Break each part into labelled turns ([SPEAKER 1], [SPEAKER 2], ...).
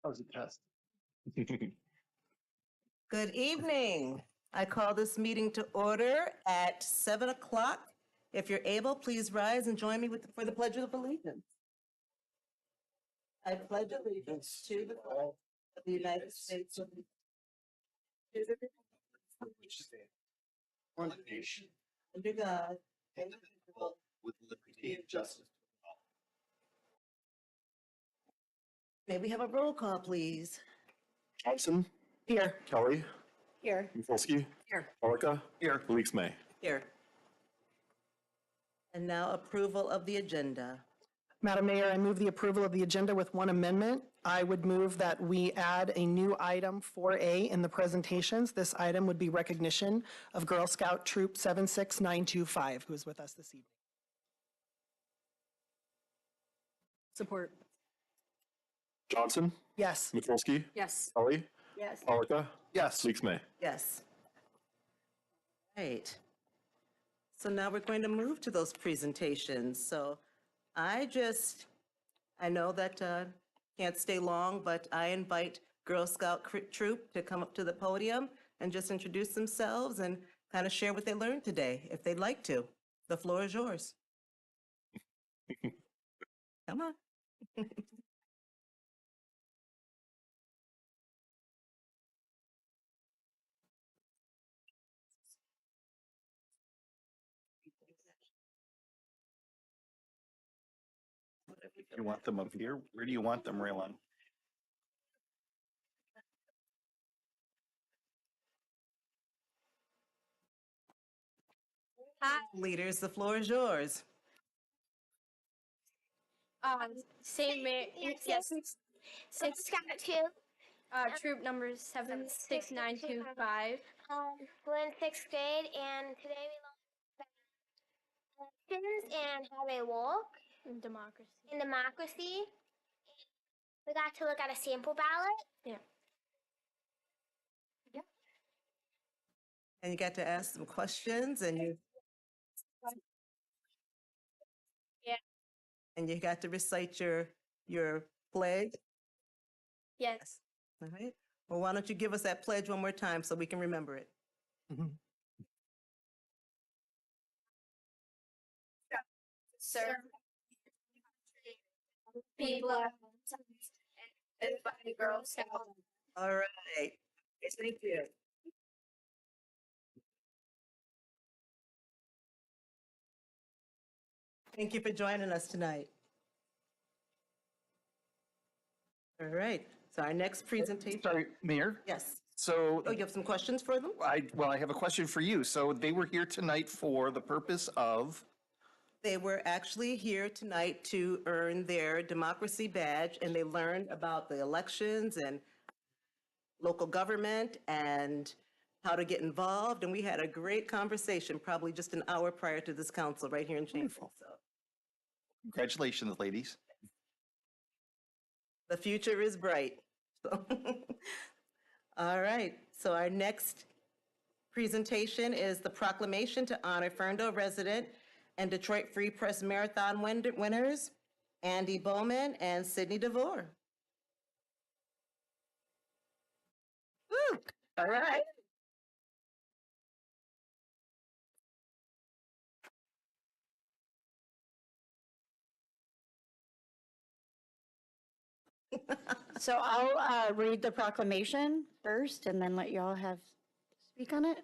[SPEAKER 1] was a test.
[SPEAKER 2] Good evening. I call this meeting to order at 7 o'clock. If you're able, please rise and join me for the Pledge of Allegiance. I pledge allegiance to the flag of the United States of America, to the republic
[SPEAKER 1] Which stand one nation
[SPEAKER 2] under God,
[SPEAKER 1] indivisible, with liberty and justice.
[SPEAKER 2] May we have a roll call, please?
[SPEAKER 3] Johnson,
[SPEAKER 2] Here.
[SPEAKER 3] Kelly,
[SPEAKER 2] Here.
[SPEAKER 3] Mufulski,
[SPEAKER 2] Here.
[SPEAKER 3] Orca, here, Leaks May.
[SPEAKER 2] Here. And now approval of the agenda.
[SPEAKER 4] Madam Mayor, I move the approval of the agenda with one amendment. I would move that we add a new item 4A in the presentations. This item would be recognition of Girl Scout Troop 76925, who is with us this evening. Support.
[SPEAKER 3] Johnson,
[SPEAKER 4] Yes.
[SPEAKER 3] Mufulski,
[SPEAKER 4] Yes.
[SPEAKER 3] Kelly,
[SPEAKER 4] Yes.
[SPEAKER 3] Orca, yes, Leaks May.
[SPEAKER 2] Yes. Right. So now we're going to move to those presentations. So I know that can't stay long, but I invite Girl Scout Troop to come up to the podium and just introduce themselves and kind of share what they learned today, if they'd like to. The floor is yours. Come on.
[SPEAKER 1] You want them up here? Where do you want them, Raylan?
[SPEAKER 2] Hi. Leaders, the floor is yours.
[SPEAKER 5] Same yes, 6 troop number 76925.
[SPEAKER 6] We're in 6th grade, and today we learned elections and how they work
[SPEAKER 5] Democracy.
[SPEAKER 6] in democracy. We got to look at a sample ballot.
[SPEAKER 2] And you got to ask some questions and you got to recite your pledge.
[SPEAKER 5] Yes.
[SPEAKER 2] All right. Well, why don't you give us that pledge one more time so we can remember it?
[SPEAKER 5] Sir. People are and the Girl Scout.
[SPEAKER 2] All right. Thank you. Thank you for joining us tonight. All right. So our next presentation.
[SPEAKER 1] Sorry, Mayor?
[SPEAKER 2] Yes.
[SPEAKER 1] So,
[SPEAKER 2] Oh, you have some questions for them?
[SPEAKER 1] I have a question for you. So they were here tonight for the purpose of,
[SPEAKER 2] They were actually here tonight to earn their democracy badge, and they learned about the elections and local government and how to get involved. And we had a great conversation, probably just an hour prior to this council right here in Chambers. So
[SPEAKER 1] congratulations, ladies.
[SPEAKER 2] the future is bright. So all right. So our next presentation is the proclamation to honor Ferndale resident and Detroit Free Press Marathon winners, Andy Bowman and Sydney DeVore. Woo! All right.
[SPEAKER 7] So I'll read the proclamation first and then let y'all speak on it.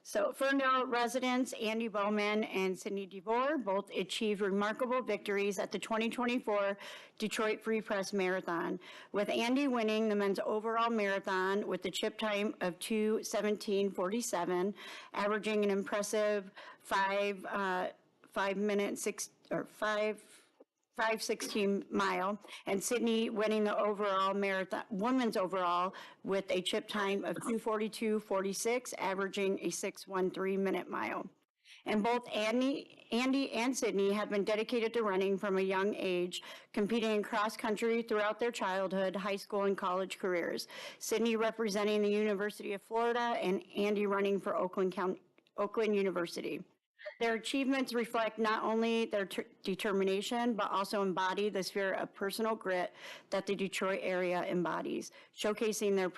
[SPEAKER 7] So Ferndale residents Andy Bowman and Sydney DeVore both achieved remarkable victories at the 2024 Detroit Free Press Marathon, with Andy winning the men's overall marathon with the chip time of 2:17:47, averaging an impressive 5:16 mile, and Sydney winning the overall marathon, women's overall, with a chip time of 2:42:46, averaging a 6:13 minute mile. And both Andy and Sydney have been dedicated to running from a young age, competing in cross country throughout their childhood, high school, and college careers. Sydney representing the University of Florida, and Andy running for Oakland University. Their achievements reflect not only their determination, but also embody the spirit of personal grit that the Detroit area embodies, showcasing their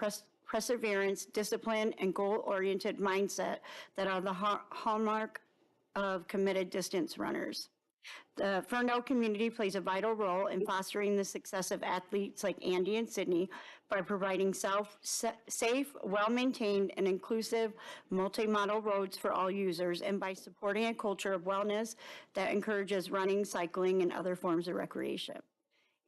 [SPEAKER 7] perseverance, discipline, and goal-oriented mindset that are the hallmark of committed distance runners. The Ferndale community plays a vital role in fostering the success of athletes like Andy and Sydney by providing safe, well-maintained, and inclusive multi-model roads for all users, and by supporting a culture of wellness that encourages running, cycling, and other forms of recreation.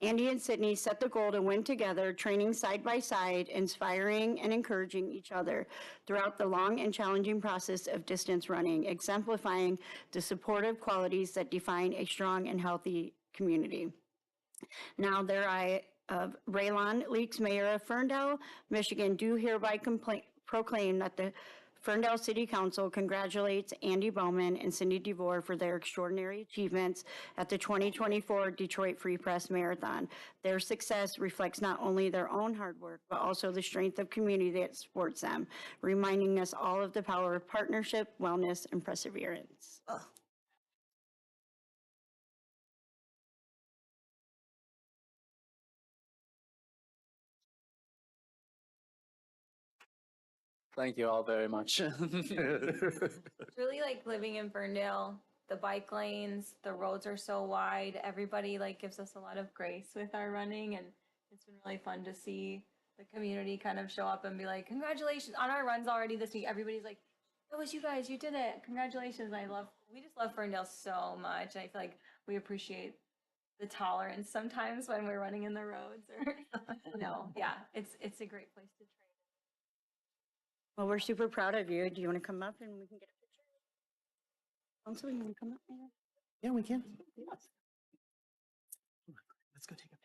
[SPEAKER 7] Andy and Sydney set the goal to win together, training side by side, inspiring and encouraging each other throughout the long and challenging process of distance running, exemplifying the supportive qualities that define a strong and healthy community. Now, there I of Raylon Leaks, Mayor of Ferndale, Michigan, do hereby proclaim that the Ferndale City Council congratulates Andy Bowman and Cindy DeVore for their extraordinary achievements at the 2024 Detroit Free Press Marathon. Their success reflects not only their own hard work, but also the strength of community that supports them, reminding us all of the power of partnership, wellness, and perseverance.
[SPEAKER 8] Thank you all very much.
[SPEAKER 5] It's really like living in Ferndale. The bike lanes, the roads are so wide. Everybody like gives us a lot of grace with our running, and it's been really fun to see the community kind of show up and be like, congratulations on our runs already this week. Everybody's like, that was you guys, you did it. Congratulations. We just love Ferndale so much. I feel like we appreciate the tolerance sometimes when we're running in the roads or yeah, it's a great place to train.
[SPEAKER 7] Well, we're super proud of you. Do you want to come up and we can get a picture? Also, you want to come up, Mayor?
[SPEAKER 4] Yeah, we can. Let's go take a picture.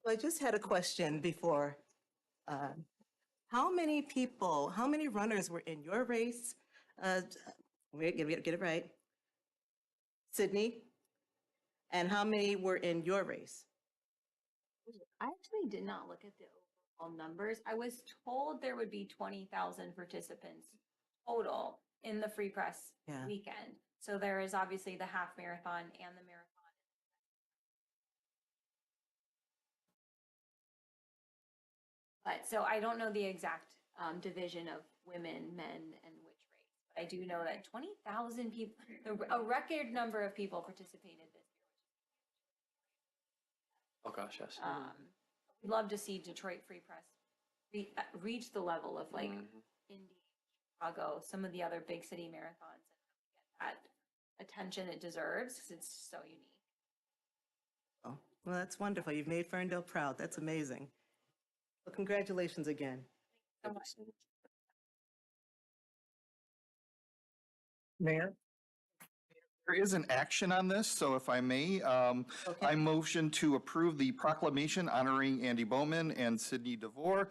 [SPEAKER 2] So I just had a question before. How many runners were in your race? Wait, get it right. Sydney? And how many were in your race?
[SPEAKER 5] I actually did not look at the overall numbers. I was told there would be 20,000 participants total in the Free Press
[SPEAKER 2] Yeah.
[SPEAKER 5] weekend. So there is obviously the half marathon and the marathon. But so I don't know the exact division of women, men, and which race. But I do know that 20,000 people, a record number of people participated this year.
[SPEAKER 8] Oh gosh, yes.
[SPEAKER 5] We'd love to see Detroit Free Press reach the level of like Indy, Chicago, some of the other big city marathons, and get that attention it deserves because it's so unique.
[SPEAKER 2] Oh, well, that's wonderful. You've made Ferndale proud. That's amazing. Well, congratulations again.
[SPEAKER 5] So much.
[SPEAKER 1] Mayor? There is an action on this, so if I may, I motion to approve the proclamation honoring Andy Bowman and Sydney DeVore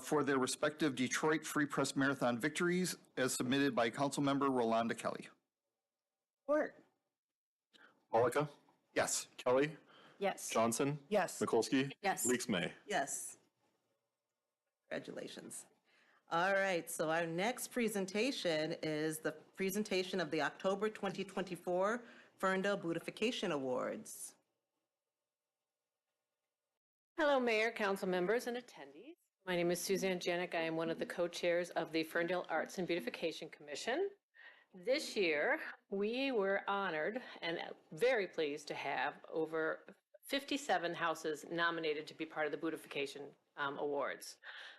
[SPEAKER 1] for their respective Detroit Free Press Marathon victories as submitted by Councilmember Rolanda Kelly.
[SPEAKER 2] Support.
[SPEAKER 3] Malika,
[SPEAKER 1] Yes.
[SPEAKER 3] Kelly,
[SPEAKER 7] Yes.
[SPEAKER 3] Johnson,
[SPEAKER 4] Yes.
[SPEAKER 3] Mikulski,
[SPEAKER 7] Yes.
[SPEAKER 3] Leaks May.
[SPEAKER 2] Yes. Congratulations. All right, so our next presentation is the presentation of the October 2024 Ferndale Beautification Awards.
[SPEAKER 9] Hello, Mayor, council members, and attendees. My name is Suzanne Janik. I am one of the co-chairs of the Ferndale Arts and Beautification Commission. This year, we were honored and very pleased to have over 57 houses nominated to be part of the Beautification Awards.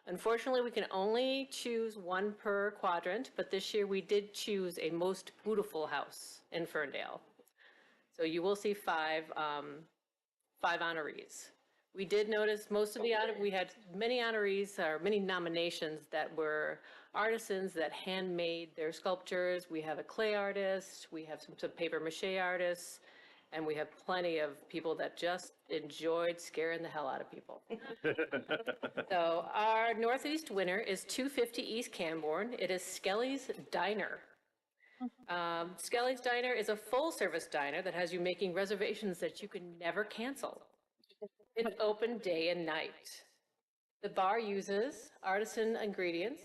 [SPEAKER 9] Unfortunately, we can only choose one per quadrant, but this year we did choose a most beautiful house in Ferndale. So you will see five honorees. We did notice we had many honorees, or many nominations that were artisans that handmade their sculptures. We have a clay artist, we have some paper mache artists, and we have plenty of people that just enjoyed scaring the hell out of people. So our Northeast winner is 250 East Camborne. It is Skelly's Diner. Skelly's Diner is a full-service diner that has you making reservations that you can never cancel. It's open day and night. The bar uses artisan ingredients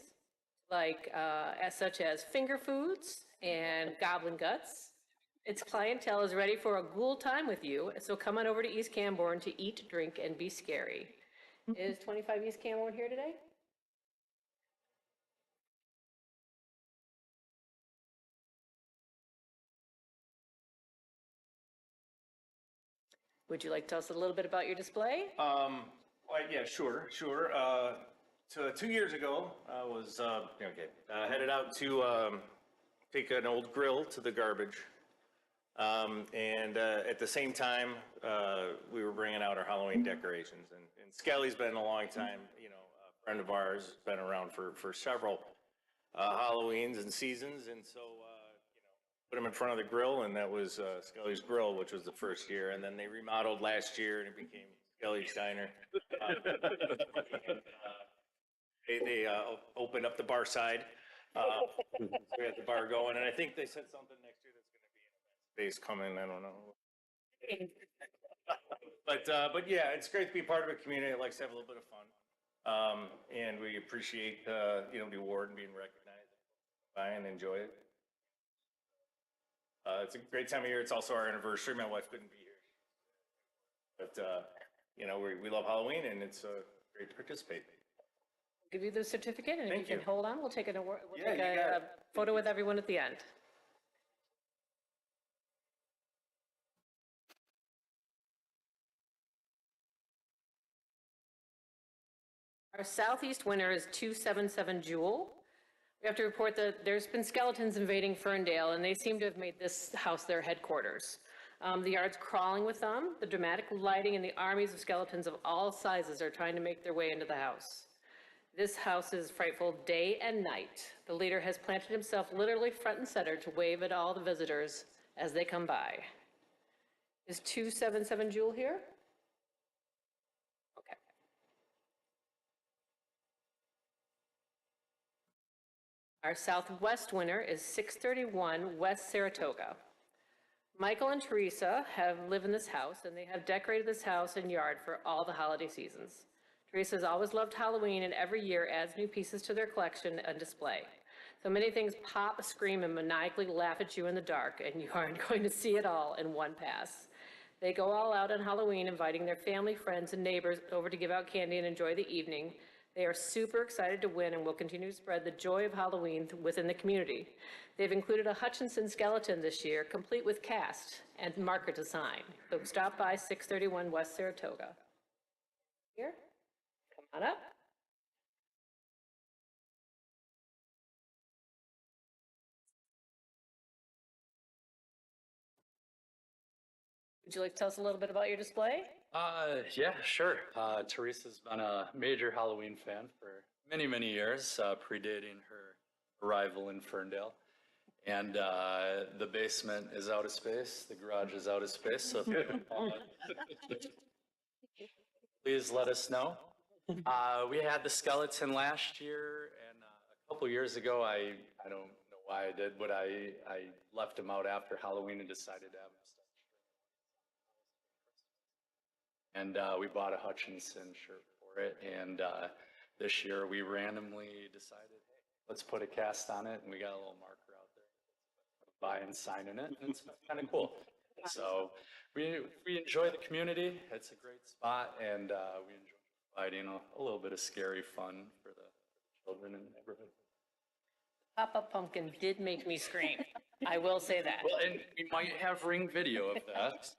[SPEAKER 9] such as finger foods and goblin guts. Its clientele is ready for a ghoul time with you, so come on over to East Camborne to eat, drink, and be scary. Is 25 East Camborne here today? Would you like to tell us a little bit about your display?
[SPEAKER 10] Well, yeah, sure. So 2 years ago, I was headed out to take an old grill to the garbage, and at the same time, we were bringing out our Halloween decorations. And Skelly's been a long time, a friend of ours, been around for several Halloweens and seasons, and so put them in front of the grill, and that was Skelly's Grill, which was the first year, and then they remodeled last year, and it became Skelly's Diner. They opened up the bar side. So we had the bar going, and I think they said something next year that's going to be an event space coming. I don't know. But yeah, it's great to be part of a community that likes to have a little bit of fun, and we appreciate the award and being recognized by and enjoy it. It's a great time of year. It's also our anniversary. My wife couldn't be here, but we love Halloween, and it's great to participate.
[SPEAKER 9] Give you the certificate, and if you
[SPEAKER 10] Thank
[SPEAKER 9] can
[SPEAKER 10] you.
[SPEAKER 9] hold on, we'll take a
[SPEAKER 10] it.
[SPEAKER 9] photo with everyone at the end. Our Southeast winner is 277 Jewel. We have to report that there's been skeletons invading Ferndale, and they seem to have made this house their headquarters. The yard's crawling with them. The dramatic lighting and the armies of skeletons of all sizes are trying to make their way into the house. This house is frightful day and night. The leader has planted himself literally front and center to wave at all the visitors as they come by. Is 277 Jewel here? Okay. Our Southwest winner is 631 West Saratoga. Michael and Teresa live in this house, and they have decorated this house and yard for all the holiday seasons. Teresa's always loved Halloween, and every year adds new pieces to their collection and display. So many things pop, scream, and maniacally laugh at you in the dark, and you aren't going to see it all in one pass. They go all out on Halloween, inviting their family, friends, and neighbors over to give out candy and enjoy the evening. They are super excited to win and will continue to spread the joy of Halloween within the community. They've included a Hutchinson skeleton this year, complete with cast and marker to sign. So stop by 631 West Saratoga. Here, come on up. Would you like to tell us a little bit about your display?
[SPEAKER 8] Yeah, sure. Teresa's been a major Halloween fan for many, many years, predating her arrival in Ferndale. And the basement is out of space, the garage is out of space, so if you please let us know. We had the skeleton last year, and a couple years ago, I don't know why I did, but I left him out after Halloween and decided to have him start. And we bought a Hutchinson shirt for it, and this year we randomly decided, hey, let's put a cast on it, and we got a little marker out there, by and signing it, and it's kind of cool. So we enjoy the community. It's a great spot, and we enjoy providing a little bit of scary fun for the children in the neighborhood.
[SPEAKER 9] Pop-up pumpkin did make me scream. I will say that.
[SPEAKER 8] Well, and we might have ring video of that.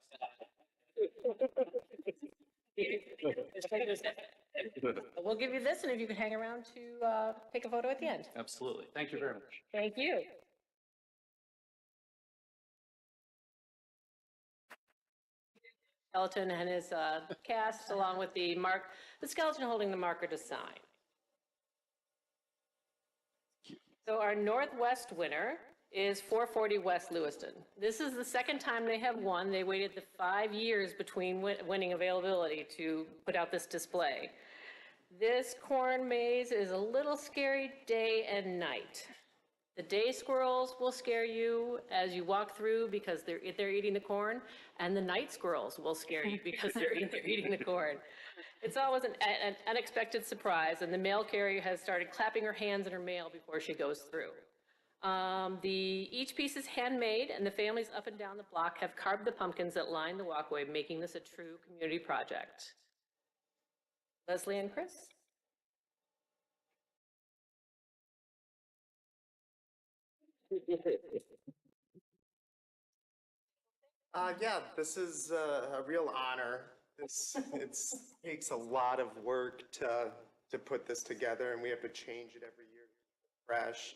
[SPEAKER 9] We'll give you this, and if you can hang around to take a photo at the end.
[SPEAKER 8] Absolutely. Thank you very much.
[SPEAKER 9] Thank you. skeleton and his cast, along with the skeleton holding the marker to sign. So our Northwest winner is 440 West Lewiston. This is the second time they have won. They waited the 5 years between winning availability to put out this display. This corn maze is a little scary day and night. The day squirrels will scare you as you walk through because they're eating the corn, and the night squirrels will scare you because they're eating the corn. It's always an unexpected surprise, and the mail carrier has started clapping her hands in her mail before she goes through. Each piece is handmade, and the families up and down the block have carved the pumpkins that line the walkway, making this a true community project. Leslie and Chris?
[SPEAKER 11] Yeah, this is a real honor. It takes a lot of work to put this together, and we have to change it every year, fresh.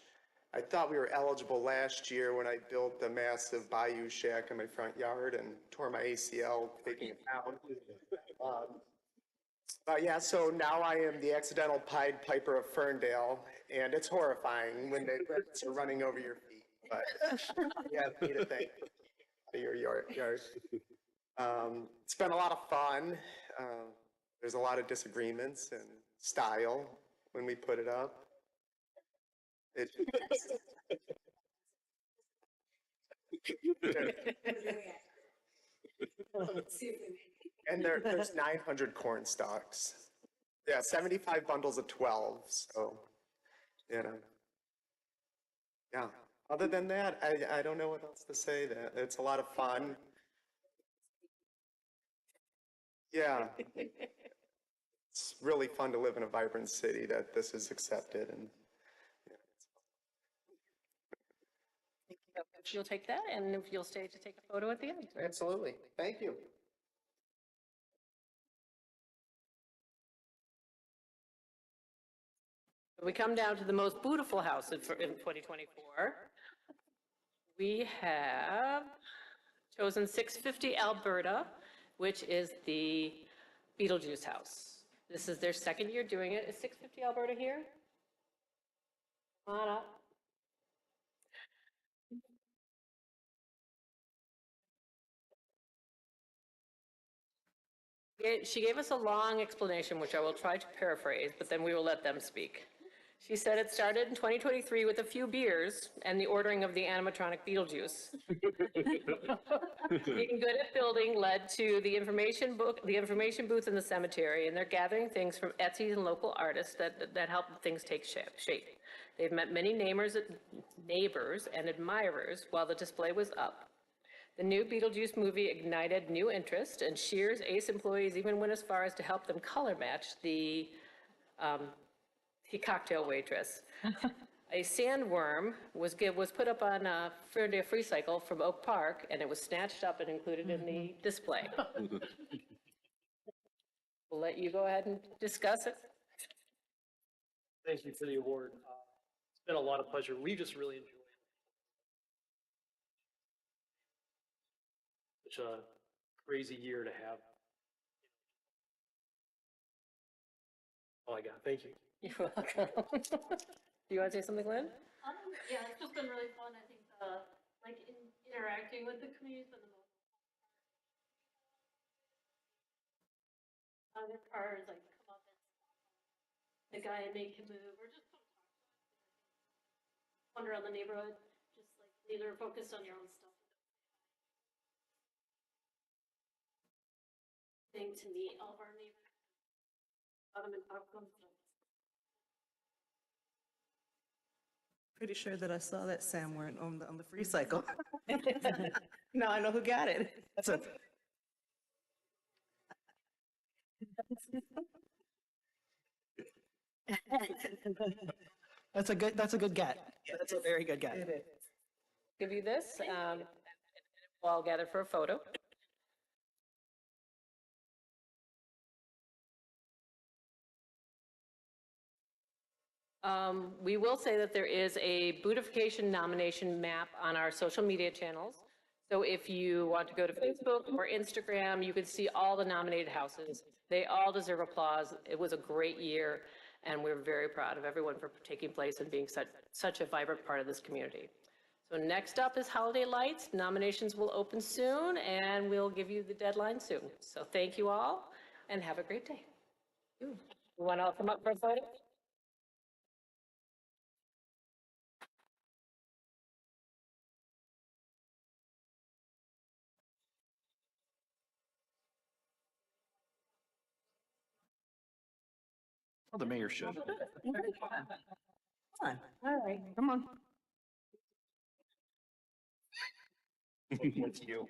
[SPEAKER 11] I thought we were eligible last year when I built the massive bayou shack in my front yard and tore my ACL taking it down. Yeah, so now I am the accidental Pied Piper of Ferndale, and it's horrifying when the rabbits are running over your feet. But yeah, need to thank your yard. It's been a lot of fun. There's a lot of disagreements and style when we put it up. And there's 900 corn stalks. Yeah, 75 bundles of 12. So, you know. Yeah. Other than that, I don't know what else to say. That it's a lot of fun. Yeah. It's really fun to live in a vibrant city that this is accepted. And
[SPEAKER 9] If you'll take that, and if you'll stay to take a photo at the end.
[SPEAKER 11] absolutely. Thank you.
[SPEAKER 9] We come down to the most beautiful house in 2024. We have chosen 650 Alberta, which is the Beetlejuice house. This is their second year doing it. Is 650 Alberta here? Come on up. She gave us a long explanation, which I will try to paraphrase, but then we will let them speak. She said it started in 2023 with a few beers and the ordering of the animatronic Beetlejuice. Being good at building led to the information booth in the cemetery, and they're gathering things from Etsy and local artists that help things take shape. They've met many neighbors and admirers while the display was up. The new Beetlejuice movie ignited new interest, and Shears Ace employees even went as far as to help them color match the cocktail waitress. A sandworm was put up on a Ferndale free cycle from Oak Park, and it was snatched up and included in the display. We'll let you go ahead and discuss it.
[SPEAKER 12] Thank you for the award. It's been a lot of pleasure. We just really enjoyed such a crazy year to have. All I got. Thank you.
[SPEAKER 9] You're welcome. Do you want to say something, Lynn?
[SPEAKER 13] Yeah, it's just been really fun. I think interacting with the community has been the most fun. Other cars come up and the guy and make him move, or just wander around the neighborhood, just either focused on your own stuff. Thing to meet all of our neighbors. Got them in popcorn.
[SPEAKER 2] Pretty sure that I saw that sandworm on the free cycle. Now I know who got it.
[SPEAKER 4] That's a, that's a good get. That's a very good get.
[SPEAKER 9] Give you this. We'll all gather for a photo. We will say that there is a beautification nomination map on our social media channels. So if you want to go to Facebook or Instagram, you can see all the nominated houses. They all deserve applause. It was a great year, and we're very proud of everyone for taking place and being such a vibrant part of this community. So next up is Holiday Lights. Nominations will open soon, and we'll give you the deadline soon. So thank you all, and have a great day. You want to come up for a photo?
[SPEAKER 1] Well, the mayor should.
[SPEAKER 2] Come on.
[SPEAKER 9] All right.
[SPEAKER 4] Come on.
[SPEAKER 1] It's you.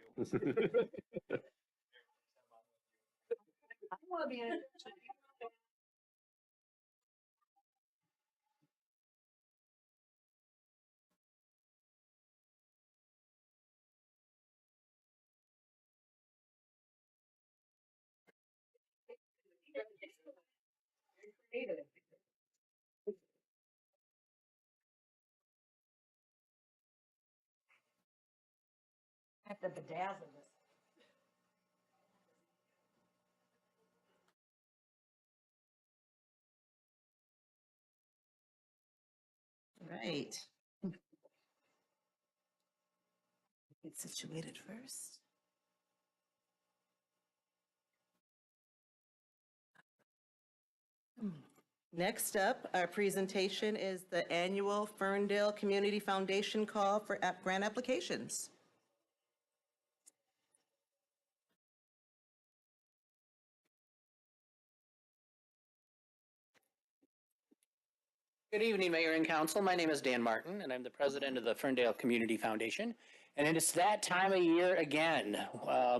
[SPEAKER 2] Have to bedazzle this. Right. Get situated first. Next up, our presentation is the annual Ferndale Community Foundation call for grant applications.
[SPEAKER 14] Good evening, Mayor and Council. My name is Dan Martin, and I'm the president of the Ferndale Community Foundation. And it's that time of year again.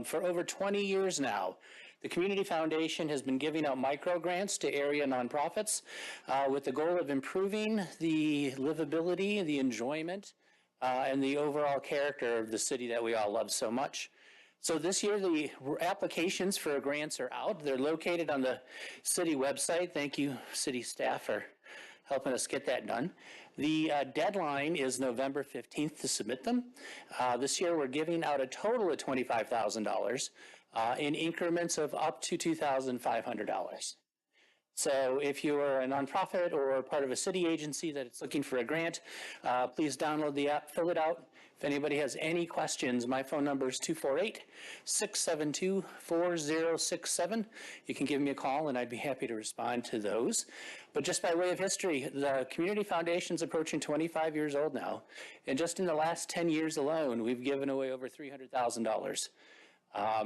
[SPEAKER 14] For over 20 years now, the Community Foundation has been giving out micro grants to area nonprofits with the goal of improving the livability, the enjoyment, and the overall character of the city that we all love so much. So this year, the applications for grants are out. They're located on the city website. Thank you, city staff, for helping us get that done. The deadline is November 15th to submit them. This year, we're giving out a total of $25,000 in increments of up to $2,500. So if you are a nonprofit or part of a city agency that is looking for a grant, please download the app, fill it out. If anybody has any questions, my phone number is 248-672-4067. You can give me a call and I'd be happy to respond to those. But just by way of history, the Community Foundation is approaching 25 years old now. And just in the last 10 years alone, we've given away over $300,000.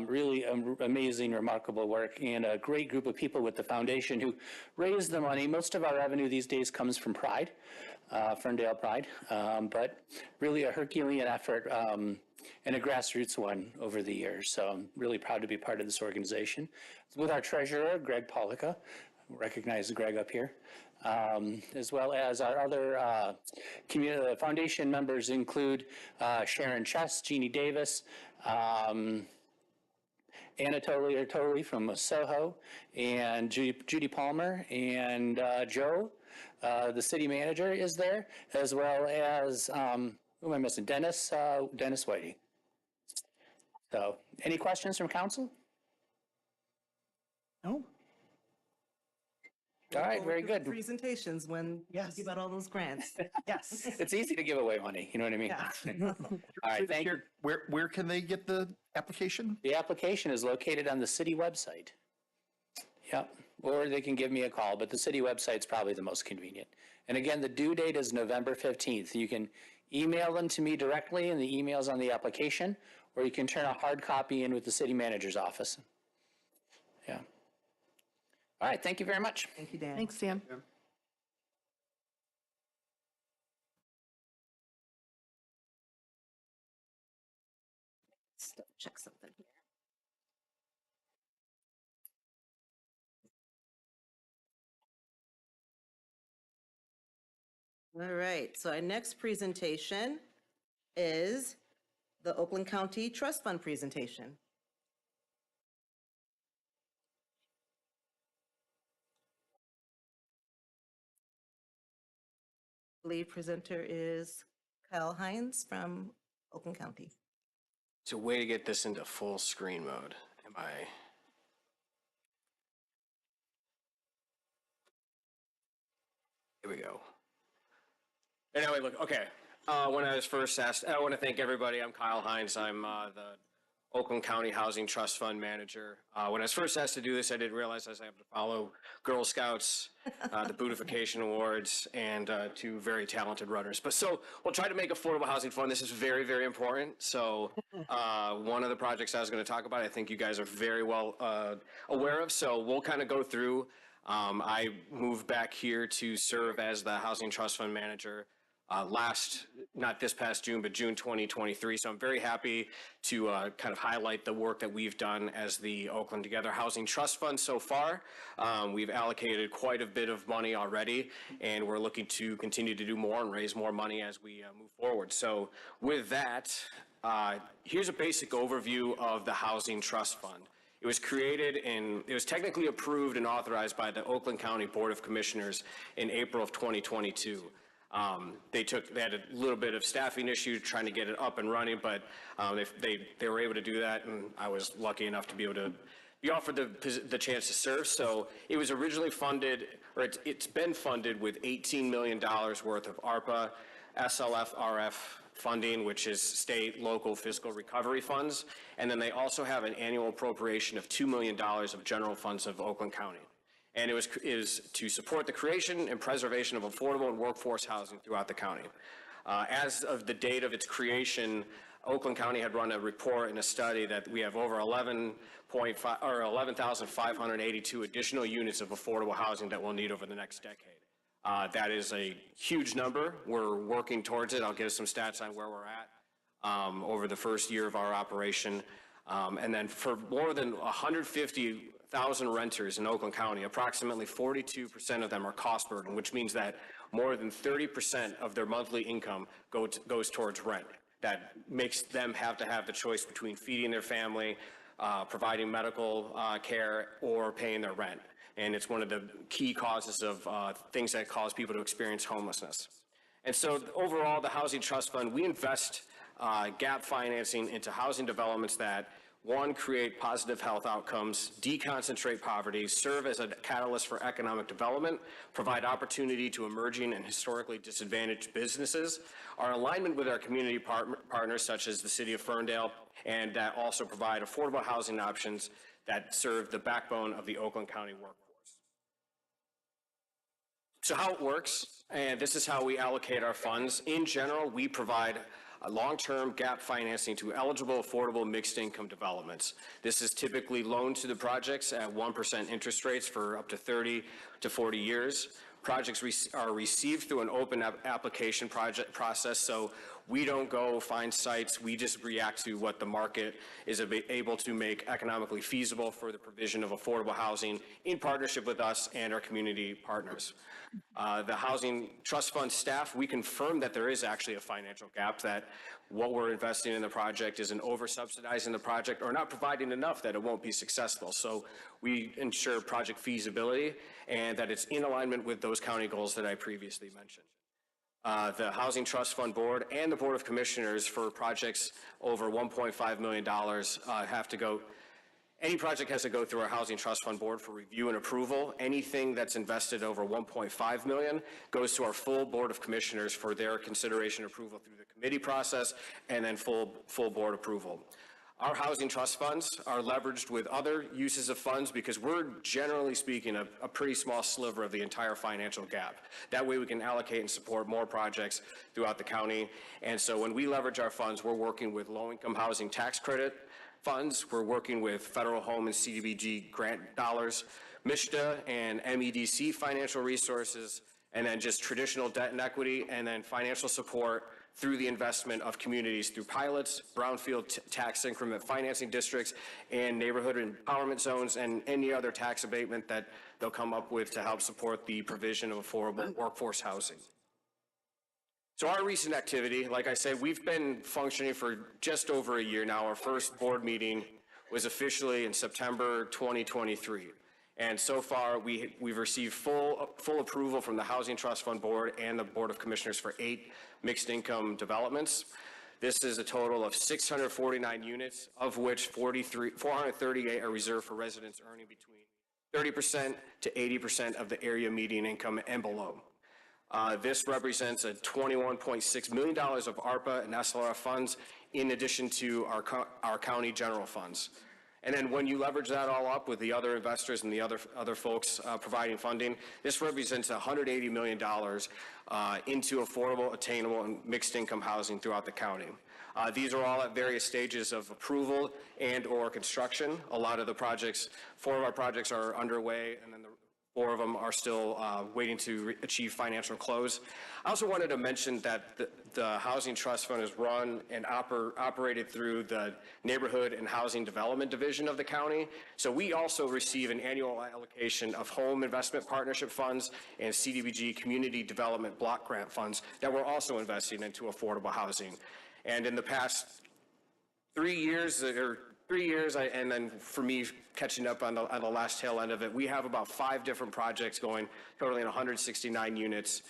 [SPEAKER 14] Really amazing, remarkable work, and a great group of people with the foundation who raise the money. Most of our revenue these days comes from Pride, Ferndale Pride, but really a Herculean effort and a grassroots one over the years. So I'm really proud to be part of this organization. With our treasurer, Greg Pollica, recognize Greg up here, as well as our other community foundation members include Sharon Chess, Jeannie Davis, Anatoly from Soho, and Judy Palmer, and Joe, the city manager, is there, as well as, who am I missing? Dennis Whitey. So, any questions from council?
[SPEAKER 4] No?
[SPEAKER 14] All right, very good.
[SPEAKER 2] Presentations when you give out all those grants.
[SPEAKER 4] Yes.
[SPEAKER 14] It's easy to give away money, you know what I mean?
[SPEAKER 4] Yeah.
[SPEAKER 14] All right, thank you.
[SPEAKER 1] Where can they get the application?
[SPEAKER 14] The application is located on the city website. Yep, or they can give me a call, but the city website's probably the most convenient. And again, the due date is November 15th. You can email them to me directly, and the email's on the application, or you can turn a hard copy in with the city manager's office. Yeah. All right, thank you very much.
[SPEAKER 2] Thank you, Dan.
[SPEAKER 4] Thanks, Dan.
[SPEAKER 2] Let's check something here. All right, so our next presentation is the Oakland County Trust Fund presentation. Lead presenter is Kyle Hines from Oakland County.
[SPEAKER 15] It's a way to get this into full screen mode. Am I? Here we go. Anyway, look, okay. When I was first asked, I want to thank everybody. I'm Kyle Hines. I'm the Oakland County Housing Trust Fund Manager. When I was first asked to do this, I didn't realize I was have to follow Girl Scouts, the Beautification Awards, and two very talented runners. But so we'll try to make affordable housing fun. This is very, very important. So one of the projects I was going to talk about, I think you guys are very well aware of. So we'll kind of go through. I moved back here to serve as the Housing Trust Fund Manager not this past June, but June 2023. So I'm very happy to kind of highlight the work that we've done as the Oakland Together Housing Trust Fund so far. We've allocated quite a bit of money already, and we're looking to continue to do more and raise more money as we move forward. So with that, here's a basic overview of the Housing Trust Fund. It was created it was technically approved and authorized by the Oakland County Board of Commissioners in April of 2022. They had a little bit of staffing issue trying to get it up and running, but they were able to do that, and I was lucky enough to be able to be offered the chance to serve. So it was originally funded, or it's been funded with $18 million worth of ARPA, SLF-RF funding, which is state, local fiscal recovery funds, and then they also have an annual appropriation of $2 million of general funds of Oakland County. And it is to support the creation and preservation of affordable and workforce housing throughout the county. As of the date of its creation, Oakland County had run a report and a study that we have over 11,582 additional units of affordable housing that we'll need over the next decade. That is a huge number. We're working towards it. I'll give some stats on where we're at over the first year of our operation. And then for more than 150,000 renters in Oakland County, approximately 42% of them are cost burden, which means that more than 30% of their monthly income goes towards rent. That makes them have to have the choice between feeding their family, providing medical care, or paying their rent. And it's one of the key causes of things that cause people to experience homelessness. And so overall, the Housing Trust Fund, we invest gap financing into housing developments that, one, create positive health outcomes, deconcentrate poverty, serve as a catalyst for economic development, provide opportunity to emerging and historically disadvantaged businesses, our alignment with our community partners such as the City of Ferndale, and that also provide affordable housing options that serve the backbone of the Oakland County workforce. So how it works, and this is how we allocate our funds. In general, we provide long-term gap financing to eligible, affordable, mixed-income developments. This is typically loaned to the projects at 1% interest rates for up to 30 to 40 years. Projects are received through an open application process, so we don't go find sites. We just react to what the market is able to make economically feasible for the provision of affordable housing in partnership with us and our community partners. The Housing Trust Fund staff, we confirm that there is actually a financial gap, that what we're investing in the project isn't over-subsidizing the project or not providing enough that it won't be successful. So we ensure project feasibility and that it's in alignment with those county goals that I previously mentioned. The Housing Trust Fund Board and the Board of Commissioners for projects over $1.5 million have to go. Any project has to go through our Housing Trust Fund Board for review and approval. Anything that's invested over $1.5 million goes to our full Board of Commissioners for their consideration and approval through the committee process, and then full board approval. Our housing trust funds are leveraged with other uses of funds because we're, generally speaking, a pretty small sliver of the entire financial gap. That way we can allocate and support more projects throughout the county. And so when we leverage our funds, we're working with low-income housing tax credit funds. We're working with federal home and CDBG grant dollars, MISHDA and MEDC financial resources, and then just traditional debt and equity, and then financial support through the investment of communities through pilots, brownfield tax increment financing districts, and neighborhood empowerment zones, and any other tax abatement that they'll come up with to help support the provision of affordable workforce housing. So our recent activity, like I said, we've been functioning for just over a year now. Our first board meeting was officially in September 2023. And so far, we've received full approval from the Housing Trust Fund Board and the Board of Commissioners for 8 mixed income developments. This is a total of 649 units, of which 438 are reserved for residents earning between 30% to 80% of the area median income and below. This represents a $21.6 million of ARPA and SLRF funds in addition to our county general funds. And then when you leverage that all up with the other investors and the other folks providing funding, this represents $180 million into affordable, attainable, and mixed income housing throughout the county. These are all at various stages of approval and or construction. A lot of the projects, 4 of our projects are underway, and then 4 of them are still waiting to achieve financial close. I also wanted to mention that the Housing Trust Fund is run and operated through the Neighborhood and Housing Development Division of the county. So we also receive an annual allocation of home investment partnership funds and CDBG community development block grant funds that we're also investing into affordable housing. And in the past 3 years, and then for me catching up on the last tail end of it, we have about 5 different projects going, totaling 169 units,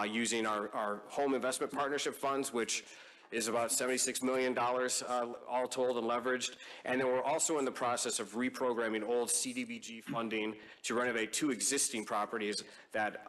[SPEAKER 15] using our home investment partnership funds, which is about $76 million all told and leveraged. And then we're also in the process of reprogramming old CDBG funding to renovate 2 existing properties that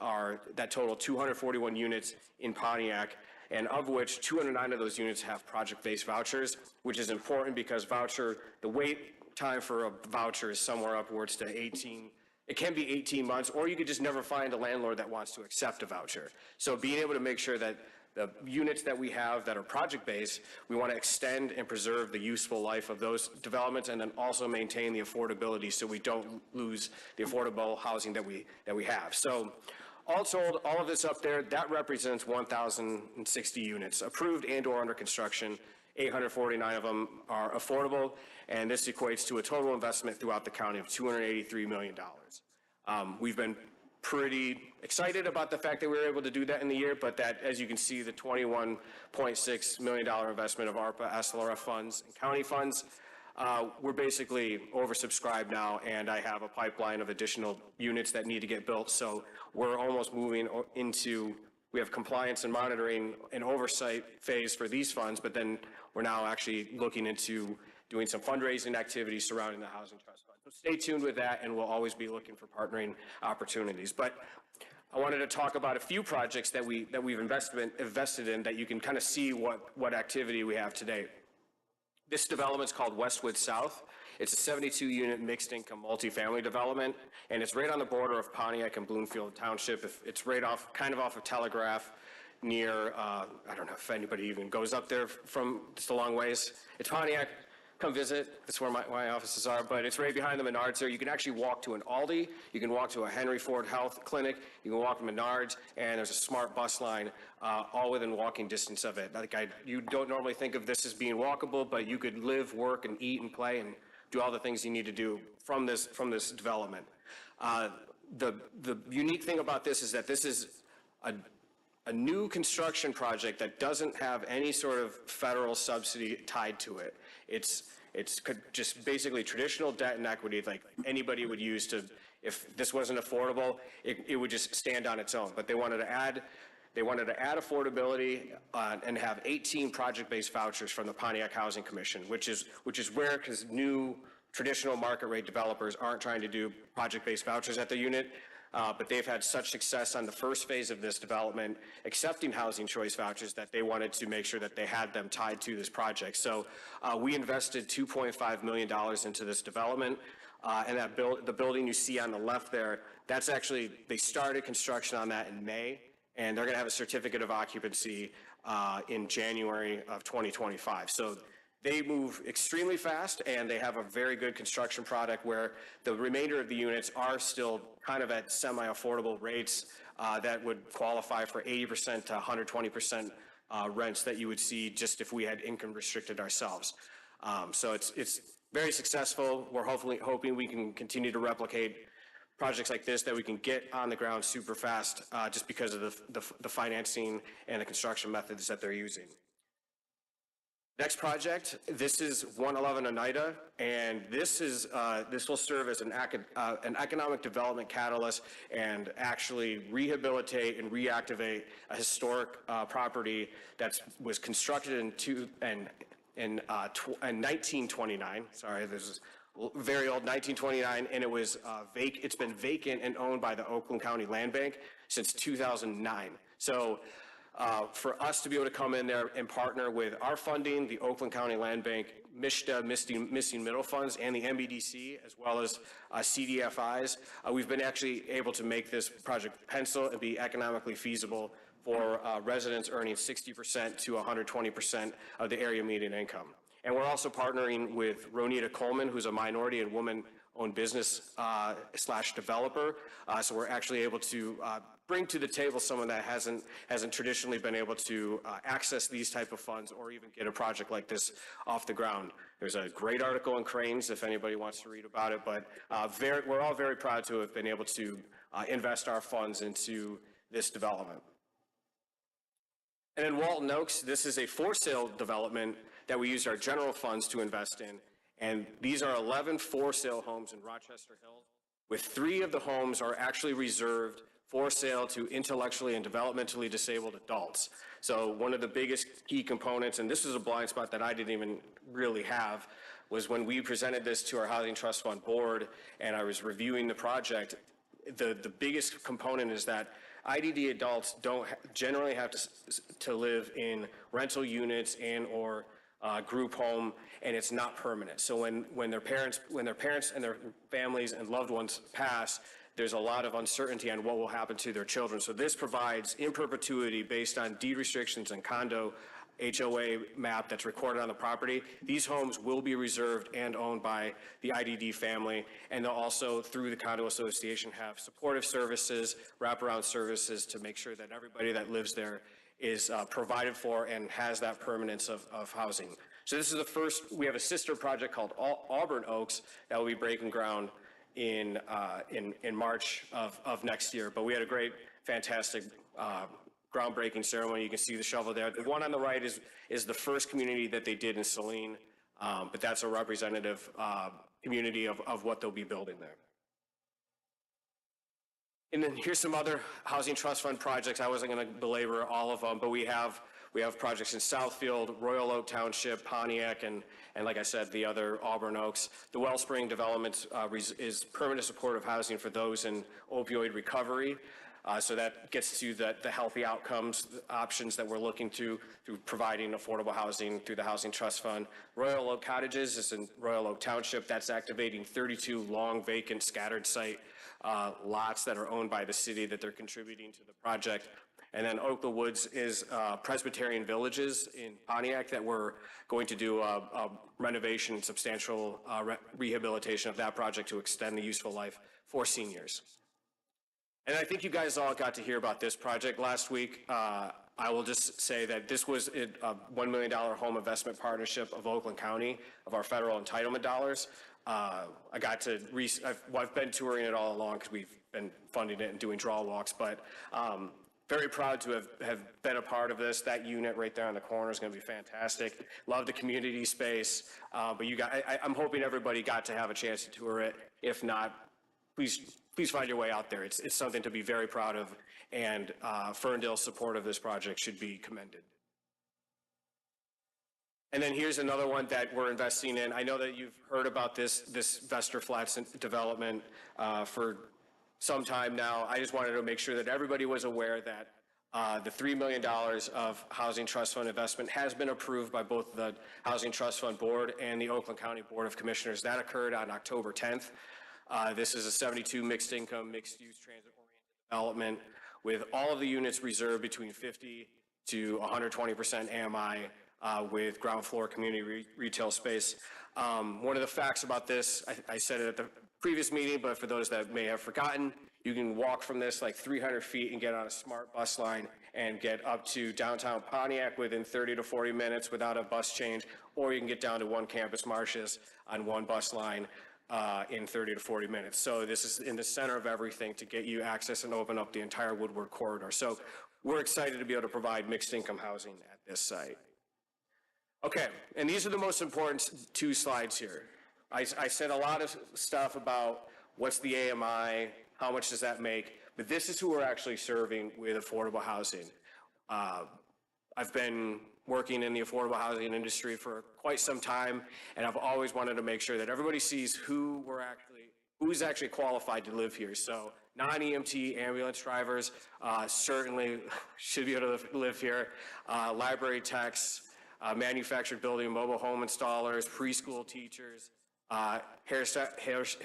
[SPEAKER 15] total 241 units in Pontiac, and of which 209 of those units have project-based vouchers, which is important because the wait time for a voucher is somewhere upwards to 18, it can be 18 months, or you could just never find a landlord that wants to accept a voucher. So being able to make sure that the units that we have that are project-based, we want to extend and preserve the useful life of those developments, and then also maintain the affordability so we don't lose the affordable housing that we have. So all told, all of this up there, that represents 1,060 units approved and or under construction. 849 of them are affordable, and this equates to a total investment throughout the county of $283 million. We've been pretty excited about the fact that we were able to do that in the year, but that, as you can see, the $21.6 million investment of ARPA, SLRF funds, and county funds, we're basically oversubscribed now, and I have a pipeline of additional units that need to get built. So we're almost moving into, we have compliance and monitoring and oversight phase for these funds, but then we're now actually looking into doing some fundraising activities surrounding the Housing Trust Fund. So stay tuned with that, and we'll always be looking for partnering opportunities. But I wanted to talk about a few projects that we've invested in that you can kind of see what activity we have today. This development's called Westwood South. It's a 72-unit mixed-income multifamily development, and it's right on the border of Pontiac and Bloomfield Township. It's right kind of off of Telegraph near, I don't know if anybody even goes up there from just a long ways. It's Pontiac. Come visit. That's where my offices are, but it's right behind the Menards there. You can actually walk to an Aldi. You can walk to a Henry Ford Health Clinic. You can walk to Menards, and there's a smart bus line all within walking distance of it. You don't normally think of this as being walkable, but you could live, work, and eat and play and do all the things you need to do from this development. The unique thing about this is that this is a new construction project that doesn't have any sort of federal subsidy tied to it. It's just basically traditional debt and equity like anybody would use to, if this wasn't affordable, it would just stand on its own. But they wanted to add affordability and have 18 project-based vouchers from the Pontiac Housing Commission, which is rare because new traditional market rate developers aren't trying to do project-based vouchers at the unit. But they've had such success on the first phase of this development, accepting housing choice vouchers, that they wanted to make sure that they had them tied to this project. So we invested $2.5 million into this development. And the building you see on the left there, that's actually, they started construction on that in May, and they're going to have a certificate of occupancy in January of 2025. So they move extremely fast, and they have a very good construction product where the remainder of the units are still kind of at semi-affordable rates that would qualify for 80% to 120% rents that you would see just if we had income restricted ourselves. So it's very successful. We're hoping we can continue to replicate projects like this that we can get on the ground super fast just because of the financing and the construction methods that they're using. Next project, this is 111 Oneida, and this will serve as an economic development catalyst and actually rehabilitate and reactivate a historic property that was constructed in 1929. Sorry, this is very old, 1929, and it's been vacant and owned by the Oakland County Land Bank since 2009. So for us to be able to come in there and partner with our funding, the Oakland County Land Bank, MISHDA, Missing Middle Funds, and the MBDC, as well as CDFIs, we've been actually able to make this project pencil and be economically feasible for residents earning 60% to 120% of the area median income. And we're also partnering with Ronita Coleman, who's a minority and woman-owned business / developer. So we're actually able to bring to the table someone that hasn't traditionally been able to access these type of funds or even get a project like this off the ground. There's a great article in Cranes if anybody wants to read about it, but we're all very proud to have been able to invest our funds into this development. And in Walton Oaks, this is a for-sale development that we used our general funds to invest in. And these are 11 for-sale homes in Rochester Hills, with 3 of the homes are actually reserved for sale to intellectually and developmentally disabled adults. So one of the biggest key components, and this is a blind spot that I didn't even really have, was when we presented this to our Housing Trust Fund board and I was reviewing the project, the biggest component is that IDD adults don't generally have to live in rental units and or group home, and it's not permanent. So when their parents and their families and loved ones pass, there's a lot of uncertainty on what will happen to their children. So this provides in perpetuity based on deed restrictions and condo HOA map that's recorded on the property. These homes will be reserved and owned by the IDD family, and they'll also, through the condo association, have supportive services, wraparound services to make sure that everybody that lives there is provided for and has that permanence of housing. So this is the first. We have a sister project called Auburn Oaks that will be breaking ground in March of next year. But we had a great, fantastic groundbreaking ceremony. You can see the shovel there. The one on the right is the first community that they did in Saline, but that's a representative community of what they'll be building there. And then here's some other Housing Trust Fund projects. I wasn't going to belabor all of them, but we have projects in Southfield, Royal Oak Township, Pontiac, and like I said, the other Auburn Oaks. The Wellspring Development is permanent supportive housing for those in opioid recovery. So that gets to the healthy outcomes, the options that we're looking to through providing affordable housing through the Housing Trust Fund. Royal Oak Cottages is in Royal Oak Township. That's activating 32 long vacant scattered site lots that are owned by the city that they're contributing to the project. And then Oakland Woods is Presbyterian Villages in Pontiac that we're going to do a renovation, substantial rehabilitation of that project to extend the useful life for seniors. And I think you guys all got to hear about this project last week. I will just say that this was a $1 million home investment partnership of Oakland County of our federal entitlement dollars. I got to, I've been touring it all along because we've been funding it and doing draw walks, but very proud to have been a part of this. That unit right there in the corner is going to be fantastic. Love the community space, but I'm hoping everybody got to have a chance to tour it. If not, please find your way out there. It's something to be very proud of, and Ferndale's support of this project should be commended. And then here's another one that we're investing in. I know that you've heard about this Vester Flats development for some time now. I just wanted to make sure that everybody was aware that the $3 million of Housing Trust Fund investment has been approved by both the Housing Trust Fund Board and the Oakland County Board of Commissioners. That occurred on October 10th. This is a 72 mixed income, mixed use transit-oriented development with all of the units reserved between 50 to 120% AMI with ground floor community retail space. One of the facts about this, I said it at the previous meeting, but for those that may have forgotten, you can walk from this like 300 feet and get on a smart bus line and get up to downtown Pontiac within 30 to 40 minutes without a bus change, or you can get down to One Campus Marshes on one bus line in 30 to 40 minutes. So this is in the center of everything to get you access and open up the entire Woodward corridor. So we're excited to be able to provide mixed income housing at this site. Okay, and these are the most important two slides here. I said a lot of stuff about what's the AMI, how much does that make, but this is who we're actually serving with affordable housing. I've been working in the affordable housing industry for quite some time, and I've always wanted to make sure that everybody sees who's actually qualified to live here. So non-EMT ambulance drivers certainly should be able to live here. Library techs, manufactured building, mobile home installers, preschool teachers, hairstylists,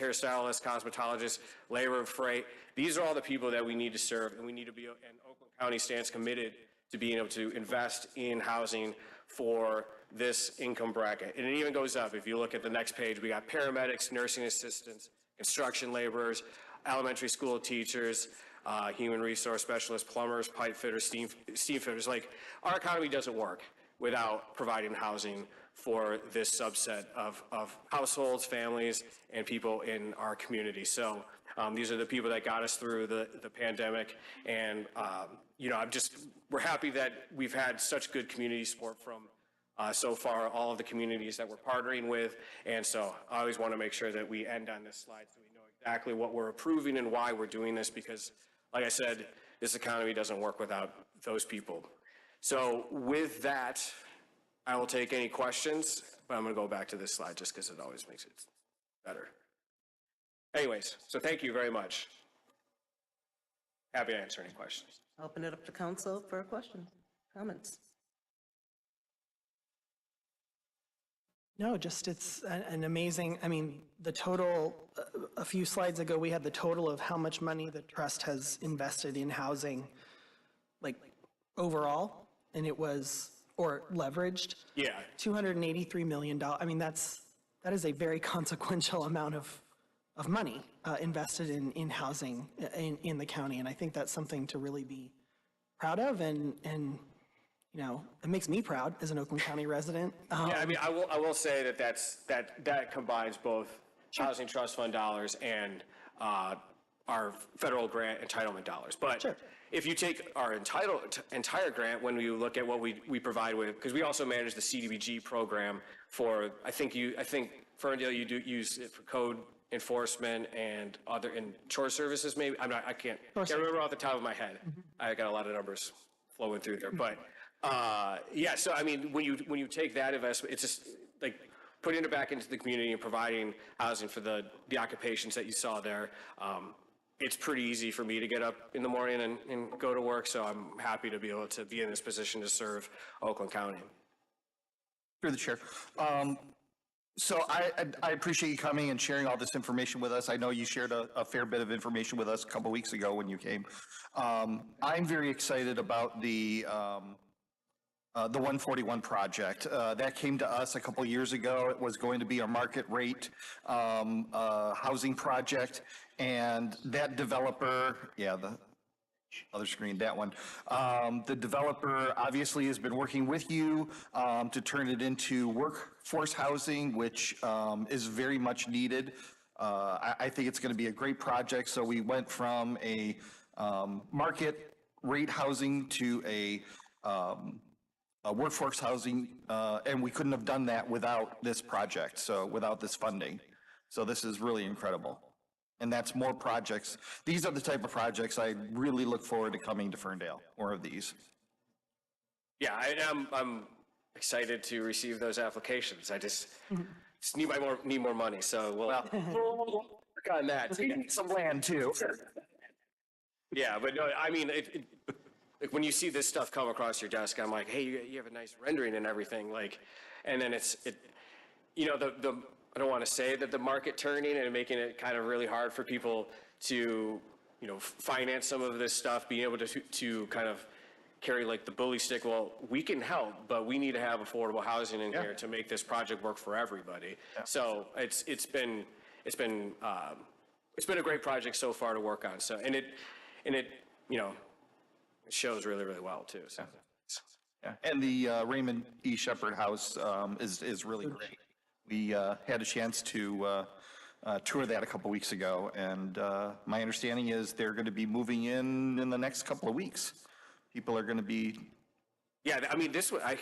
[SPEAKER 15] cosmetologists, labor and freight. These are all the people that we need to serve, and we need to be, and Oakland County stands committed to being able to invest in housing for this income bracket. And it even goes up. If you look at the next page, we got paramedics, nursing assistants, construction laborers, elementary school teachers, human resource specialists, plumbers, pipe fitters, steam fitters. Like, our economy doesn't work without providing housing for this subset of households, families, and people in our community. So these are the people that got us through the pandemic. And, you know, we're happy that we've had such good community support from so far, all of the communities that we're partnering with. And so I always want to make sure that we end on this slide so we know exactly what we're approving and why we're doing this, because, like I said, this economy doesn't work without those people. So with that, I will take any questions, but I'm going to go back to this slide just because it always makes it better. Anyways, so thank you very much. Happy to answer any questions.
[SPEAKER 2] Open it up to council for questions, comments.
[SPEAKER 4] No, just it's an amazing, I mean, the total, a few slides ago, we had the total of how much money the trust has invested in housing, like overall, and it was, or leveraged.
[SPEAKER 15] Yeah.
[SPEAKER 4] $283 million. I mean, that is a very consequential amount of money invested in housing in the county. And I think that's something to really be proud of, and you know, it makes me proud as an Oakland County resident.
[SPEAKER 15] Yeah, I mean, I will say that combines both Housing Trust Fund dollars and our federal grant entitlement dollars. But if you take our entire grant, when you look at what we provide with, because we also manage the CDBG program for, I think Ferndale, you do use it for code enforcement and other in chore services. Maybe I can't remember off the top of my head. I got a lot of numbers flowing through there, but. Yeah, so I mean, when you take that investment, it's just like putting it back into the community and providing housing for the occupations that you saw there. It's pretty easy for me to get up in the morning and go to work, so I'm happy to be able to be in this position to serve Oakland County.
[SPEAKER 1] Through the chair. So I appreciate you coming and sharing all this information with us. I know you shared a fair bit of information with us a couple weeks ago when you came. I'm very excited about the 141 project. That came to us a couple years ago. It was going to be a market rate housing project, and that developer, the other screen, that one. The developer obviously has been working with you to turn it into workforce housing, which is very much needed. I think it's going to be a great project. So we went from a market rate housing to a workforce housing, and we couldn't have done that without this project, so without this funding. So this is really incredible. And that's more projects. These are the type of projects I really look forward to coming to Ferndale, more of these.
[SPEAKER 15] Yeah, I'm excited to receive those applications. I just need more money, so we'll work on that.
[SPEAKER 1] We need some land too.
[SPEAKER 15] Yeah, but no, I mean, like when you see this stuff come across your desk, I'm like, hey, you have a nice rendering and everything, like, and then you know, I don't want to say that the market turning and making it kind of really hard for people to, you know, finance some of this stuff, being able to kind of carry like the bully stick. Well, we can help, but we need to have affordable housing in here to make this project work for everybody. Yeah. So it's been a great project so far to work on. So and it you know, it shows really, really well too. So.
[SPEAKER 1] Yeah. And the Raymond E. Shepherd House is really great. We had a chance to tour that a couple weeks ago, and my understanding is they're going to be moving in the next couple of weeks. People are going to be.
[SPEAKER 15] Yeah, I mean, this one, I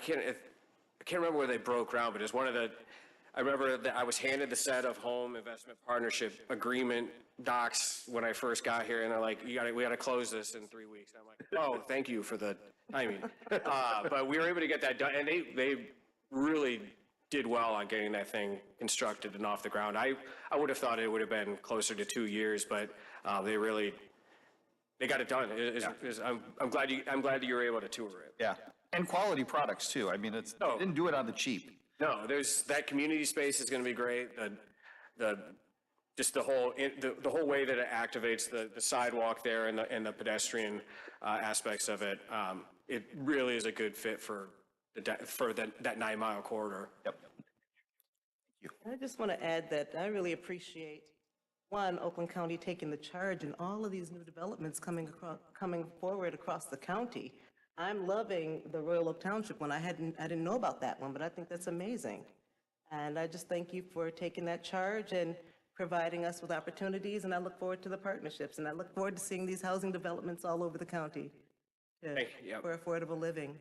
[SPEAKER 15] can't remember where they broke ground, but it's one of the, I remember that I was handed the set of home investment partnership agreement docs when I first got here, and they're like, we gotta close this in 3 weeks. And I'm like, oh, thank you for the timing. But we were able to get that done, and they really did well on getting that thing constructed and off the ground. I would have thought it would have been closer to 2 years, but they got it done. I'm glad that you were able to tour it.
[SPEAKER 1] Yeah, and quality products too. I mean, they didn't do it on the cheap.
[SPEAKER 15] No, that community space is going to be great. Just the whole way that it activates the sidewalk there and the pedestrian aspects of it. It really is a good fit for that 9 mile corridor.
[SPEAKER 1] Yep.
[SPEAKER 2] I just want to add that I really appreciate, one, Oakland County taking the charge in all of these new developments coming forward across the county. I'm loving the Royal Oak Township one. I didn't know about that one, but I think that's amazing. And I just thank you for taking that charge and providing us with opportunities, and I look forward to the partnerships, and I look forward to seeing these housing developments all over the county for affordable living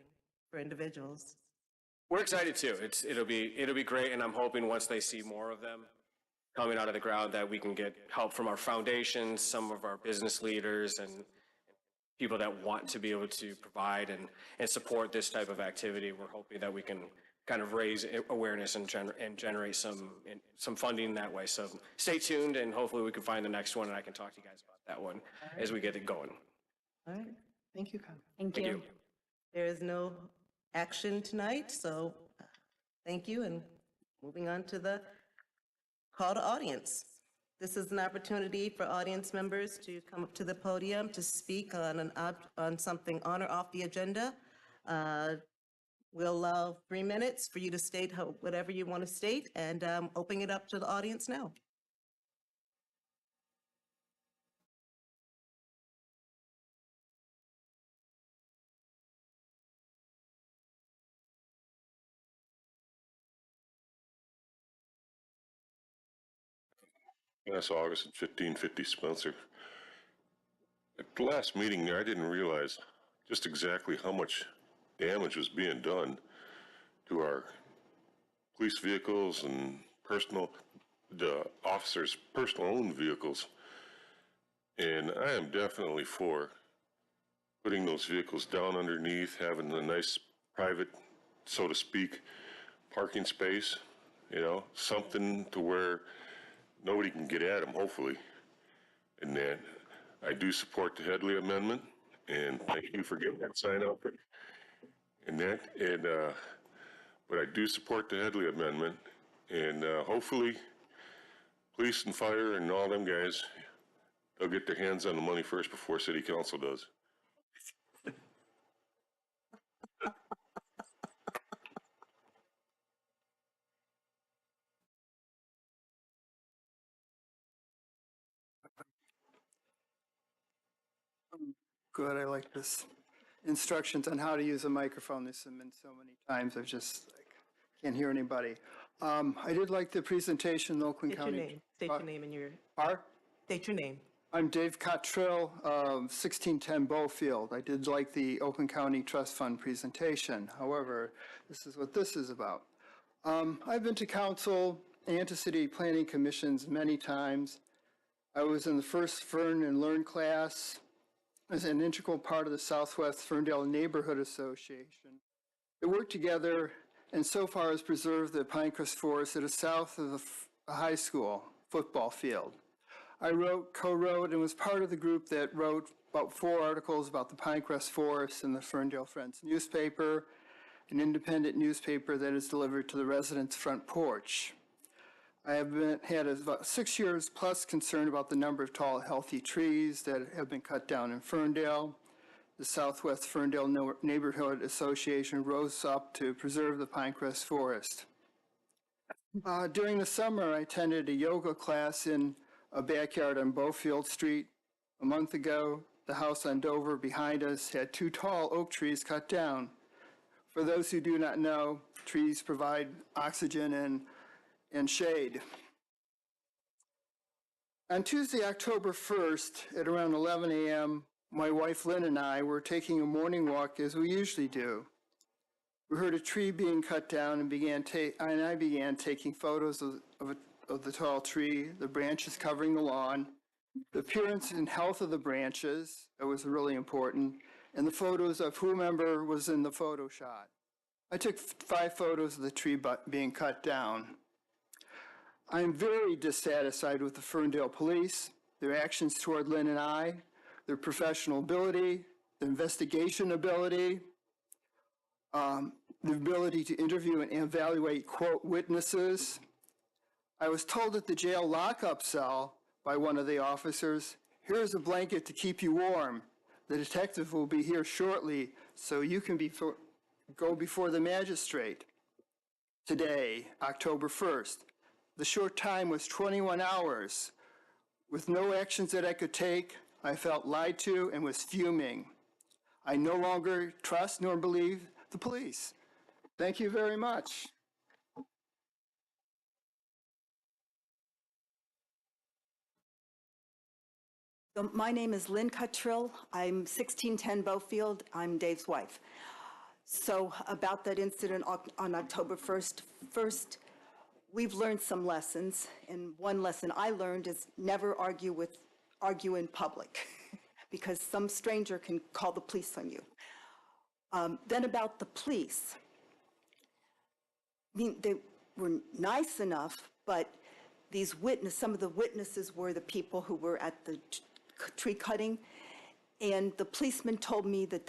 [SPEAKER 2] for individuals.
[SPEAKER 15] We're excited too. It'll be great, and I'm hoping once they see more of them coming out of the ground that we can get help from our foundations, some of our business leaders, and people that want to be able to provide and support this type of activity. We're hoping that we can kind of raise awareness and generate some funding that way. So stay tuned, and hopefully we can find the next one, and I can talk to you guys about that one as we get it going.
[SPEAKER 2] All right.
[SPEAKER 4] Thank you, Con.
[SPEAKER 7] Thank you.
[SPEAKER 2] There is no action tonight, so thank you, and moving on to the call to audience. This is an opportunity for audience members to come up to the podium to speak on something on or off the agenda. We'll allow 3 minutes for you to state whatever you want to state, and opening it up to the audience now.
[SPEAKER 3] Yes, August at 1550 Spencer. At the last meeting there, I didn't realize just exactly how much damage was being done to our police vehicles and the officers' personal owned vehicles. And I am definitely for putting those vehicles down underneath, having a nice private, so to speak, parking space, something to where nobody can get at them, hopefully. And that I do support the Headley Amendment, and thank you for getting that sign up. But I do support the Headley Amendment, and hopefully police and fire and all them guys, they'll get their hands on the money first before city council does.
[SPEAKER 16] Good, I like this. Instructions on how to use a microphone. This has been so many times, I've just can't hear anybody. I did like the presentation in Oakland County.
[SPEAKER 2] State your name and your... State your name.
[SPEAKER 16] I'm Dave Cottrill, 1610 Bowfield. I did like the Oakland County Trust Fund presentation. However, this is what this is about. I've been to council and to city planning commissions many times. I was in the first Fern and Learn class as an integral part of the Southwest Ferndale Neighborhood Association. They work together and so far has preserved the Pinecrest Forest that is south of the high school football field. I co-wrote, and was part of the group that wrote about 4 articles about the Pinecrest Forest in the Ferndale Friends newspaper, an independent newspaper that is delivered to the residents' front porch. I have had about 6 years plus concern about the number of tall, healthy trees that have been cut down in Ferndale. The Southwest Ferndale Neighborhood Association rose up to preserve the Pinecrest Forest. During the summer, I attended a yoga class in a backyard on Bowfield Street. A month ago, the house on Dover behind us had 2 tall oak trees cut down. For those who do not know, trees provide oxygen and shade. On Tuesday, October 1st, at around 11 a.m., my wife Lynn and I were taking a morning walk as we usually do. We heard a tree being cut down and I began taking photos of the tall tree, the branches covering the lawn, the appearance and health of the branches, that was really important, and the photos of whomever was in the photo shot. I took 5 photos of the tree being cut down. I am very dissatisfied with the Ferndale Police, their actions toward Lynn and I, their professional ability, their investigation ability, the ability to interview and evaluate, quote, witnesses. I was told at the jail lockup cell by one of the officers, "Here's a blanket to keep you warm. The detective will be here shortly so you can go before the magistrate." Today, October 1st, the short time was 21 hours. With no actions that I could take, I felt lied to and was fuming. I no longer trust nor believe the police. Thank you very much.
[SPEAKER 17] So my name is Lynn Cuttrill. I'm 1610 Beaufield. I'm Dave's wife. So about that incident on October 1st, we've learned some lessons, and one lesson I learned is never argue in public because some stranger can call the police on you. Then about the police, I mean, they were nice enough, but some of the witnesses were the people who were at the tree cutting, and the policeman told me that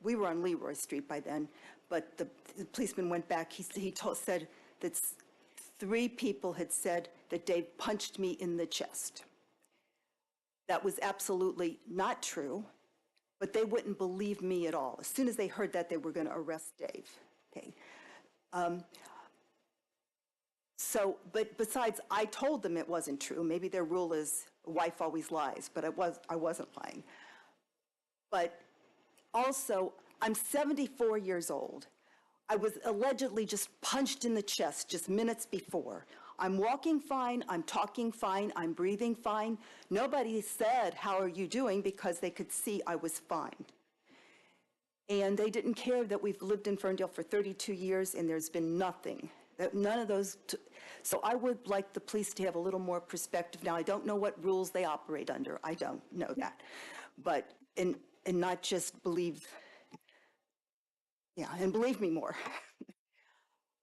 [SPEAKER 17] we were on Leroy Street by then, but the policeman went back. He said that 3 people had said that Dave punched me in the chest. That was absolutely not true, but they wouldn't believe me at all. As soon as they heard that, they were going to arrest Dave. Okay. But besides, I told them it wasn't true. Maybe their rule is a wife always lies, but I wasn't lying. But also, I'm 74 years old. I was allegedly just punched in the chest just minutes before. I'm walking fine, I'm talking fine, I'm breathing fine. Nobody said, "How are you doing?" because they could see I was fine. And they didn't care that we've lived in Ferndale for 32 years and there's been nothing. None of those. So I would like the police to have a little more perspective. Now, I don't know what rules they operate under. I don't know that. But, and not just believe, yeah, and believe me more.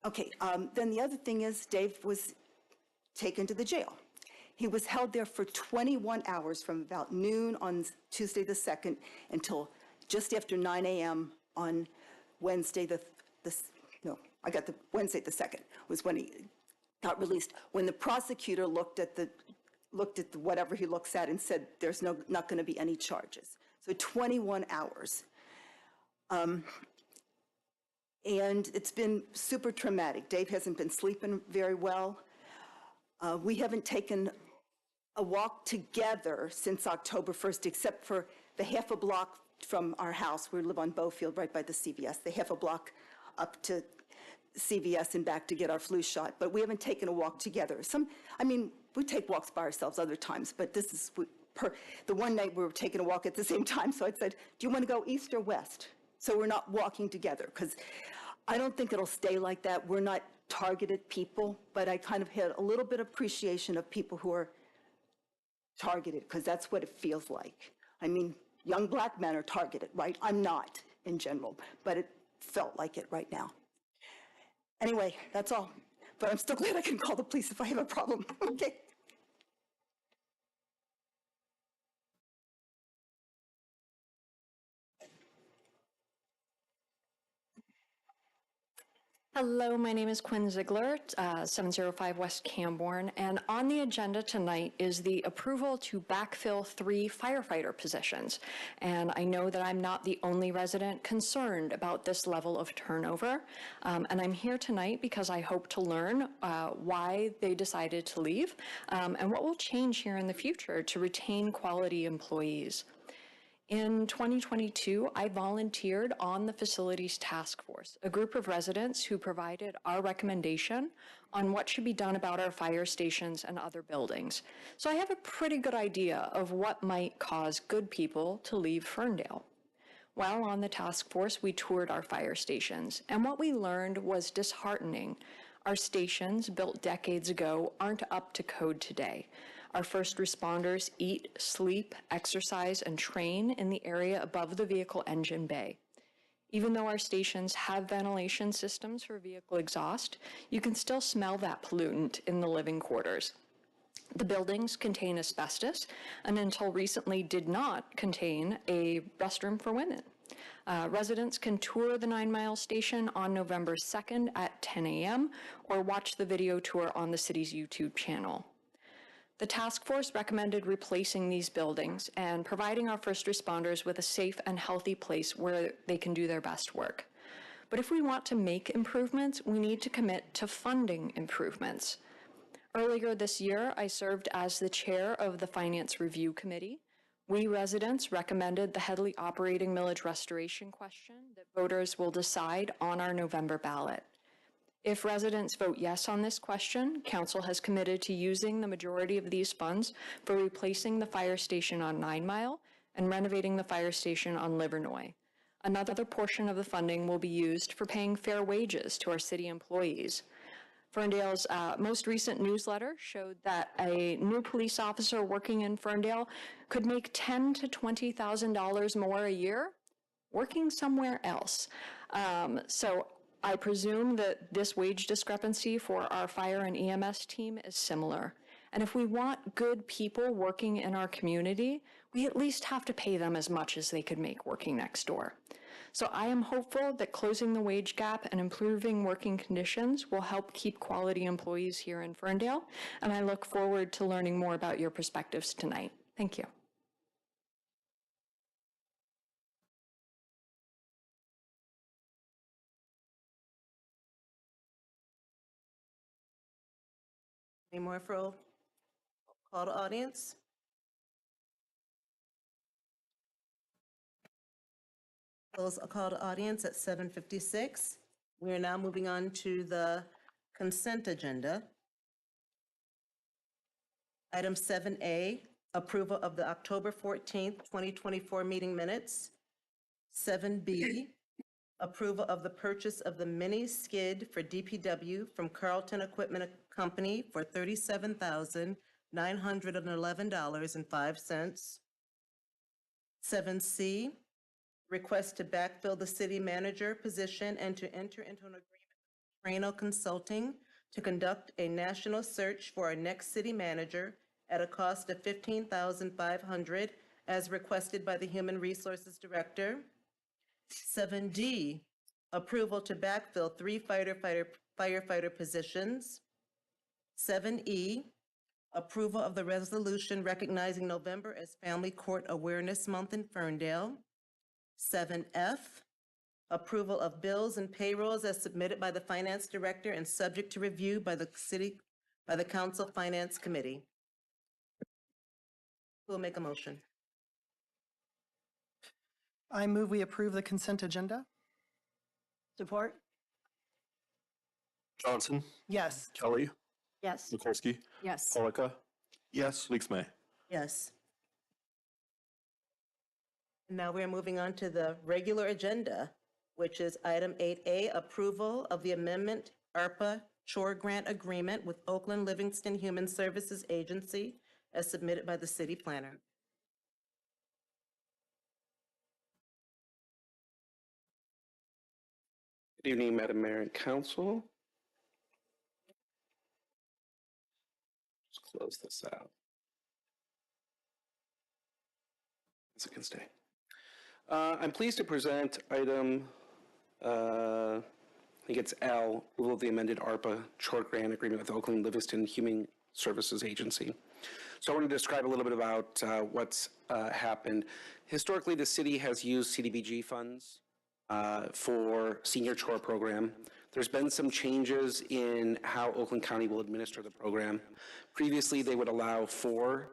[SPEAKER 17] Okay, then the other thing is Dave was taken to the jail. He was held there for 21 hours from about noon on Tuesday the 2nd until just after 9 a.m. on Wednesday Wednesday the 2nd was when he got released. When the prosecutor looked at the whatever he looks at and said there's not going to be any charges. So 21 hours. And it's been super traumatic. Dave hasn't been sleeping very well. We haven't taken a walk together since October 1st, except for the half a block from our house. We live on Beaufield, right by the CVS, the half a block up to CVS and back to get our flu shot. But we haven't taken a walk together. We take walks by ourselves other times, but this is, the one night we were taking a walk at the same time, so I said, "Do you want to go east or west?" So we're not walking together, because I don't think it'll stay like that. We're not targeted people, but I kind of had a little bit of appreciation of people who are targeted, because that's what it feels like. I mean, young black men are targeted, right? I'm not in general, but it felt like it right now. Anyway, that's all. But I'm still glad I can call the police if I have a problem. Okay.
[SPEAKER 18] Hello, my name is Quinn Ziegler, 705 West Camborne, and on the agenda tonight is the approval to backfill 3 firefighter positions. And I know that I'm not the only resident concerned about this level of turnover, and I'm here tonight because I hope to learn why they decided to leave and what will change here in the future to retain quality employees. In 2022, I volunteered on the Facilities Task Force, a group of residents who provided our recommendation on what should be done about our fire stations and other buildings. So I have a pretty good idea of what might cause good people to leave Ferndale. While on the task force, we toured our fire stations, and what we learned was disheartening. Our stations, built decades ago, aren't up to code today. Our first responders eat, sleep, exercise, and train in the area above the vehicle engine bay. Even though our stations have ventilation systems for vehicle exhaust, you can still smell that pollutant in the living quarters. The buildings contain asbestos and until recently did not contain a restroom for women. Residents can tour the 9 Mile Station on November 2nd at 10 a.m. or watch the video tour on the city's YouTube channel. The task force recommended replacing these buildings and providing our first responders with a safe and healthy place where they can do their best work. But if we want to make improvements, we need to commit to funding improvements. Earlier this year, I served as the chair of the Finance Review Committee. We residents recommended the Headley operating millage restoration question that voters will decide on our November ballot. If residents vote yes on this question, Council has committed to using the majority of these funds for replacing the fire station on 9 Mile and renovating the fire station on Livernois. Another portion of the funding will be used for paying fair wages to our city employees. Ferndale's most recent newsletter showed that a new police officer working in Ferndale could make $10,000 to $20,000 more a year working somewhere else. So I presume that this wage discrepancy for our fire and EMS team is similar. And if we want good people working in our community, we at least have to pay them as much as they could make working next door. So I am hopeful that closing the wage gap and improving working conditions will help keep quality employees here in Ferndale, and I look forward to learning more about your perspectives tonight. Thank you.
[SPEAKER 2] Any more for call to audience? Close a call to audience at 7:56. We are now moving on to the consent agenda. Item 7A, approval of the October 14th, 2024 meeting minutes. 7B, approval of the purchase of the mini skid for DPW from Carlton Equipment Company for $37,911.05. 7C, request to backfill the city manager position and to enter into an agreement with Trano Consulting to conduct a national search for our next city manager at a cost of $15,500 as requested by the Human Resources Director. 7D, approval to backfill 3 firefighter positions. 7E, approval of the resolution recognizing November as Family Court Awareness Month in Ferndale. 7F, approval of bills and payrolls as submitted by the Finance Director and subject to review by the Council Finance Committee. Who will make a motion?
[SPEAKER 4] I move we approve the consent agenda.
[SPEAKER 7] Support?
[SPEAKER 19] Johnson,
[SPEAKER 4] Yes.
[SPEAKER 19] Kelly,
[SPEAKER 7] Yes.
[SPEAKER 19] Mikulski,
[SPEAKER 7] Yes.
[SPEAKER 19] Polika. Yes. Leaks May.
[SPEAKER 2] Yes. Now we're moving on to the regular agenda, which is item 8A, approval of the amendment ARPA Chore Grant Agreement with Oakland Livingston Human Services Agency as submitted by the city planner.
[SPEAKER 20] Good evening, Madam Mayor and Council. Just close this out. As it can stay. I'm pleased to present item, I think it's L, approval of the amended ARPA Chore Grant Agreement with Oakland Livingston Human Services Agency. So I want to describe a little bit about what's happened. Historically, the city has used CDBG funds for senior chore program. There's been some changes in how Oakland County will administer the program. Previously, they would allow 4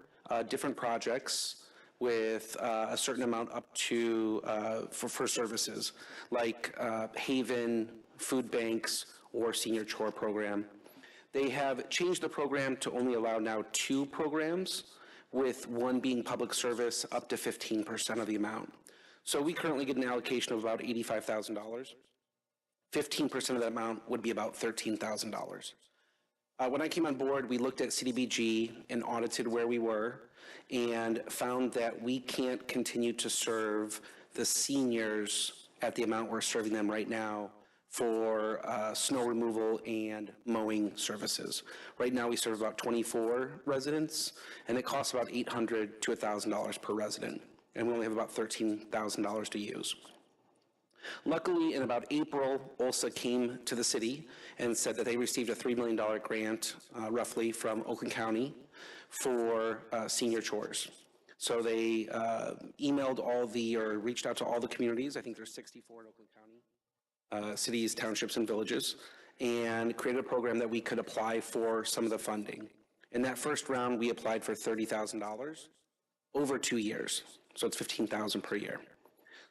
[SPEAKER 20] different projects with a certain amount up to for services like Haven, food banks, or senior chore program. They have changed the program to only allow now 2 programs, with one being public service up to 15% of the amount. So we currently get an allocation of about $85,000. 15% of that amount would be about $13,000. When I came on board, we looked at CDBG and audited where we were and found that we can't continue to serve the seniors at the amount we're serving them right now for snow removal and mowing services. Right now, we serve about 24 residents, and it costs about $800 to $1,000 per resident, and we only have about $13,000 to use. Luckily, in about April, OLSA came to the city and said that they received a $3 million grant, roughly, from Oakland County for senior chores. So they emailed or reached out to all the communities, I think there's 64 in Oakland County, cities, townships, and villages, and created a program that we could apply for some of the funding. In that first round, we applied for $30,000 over 2 years, so it's $15,000 per year.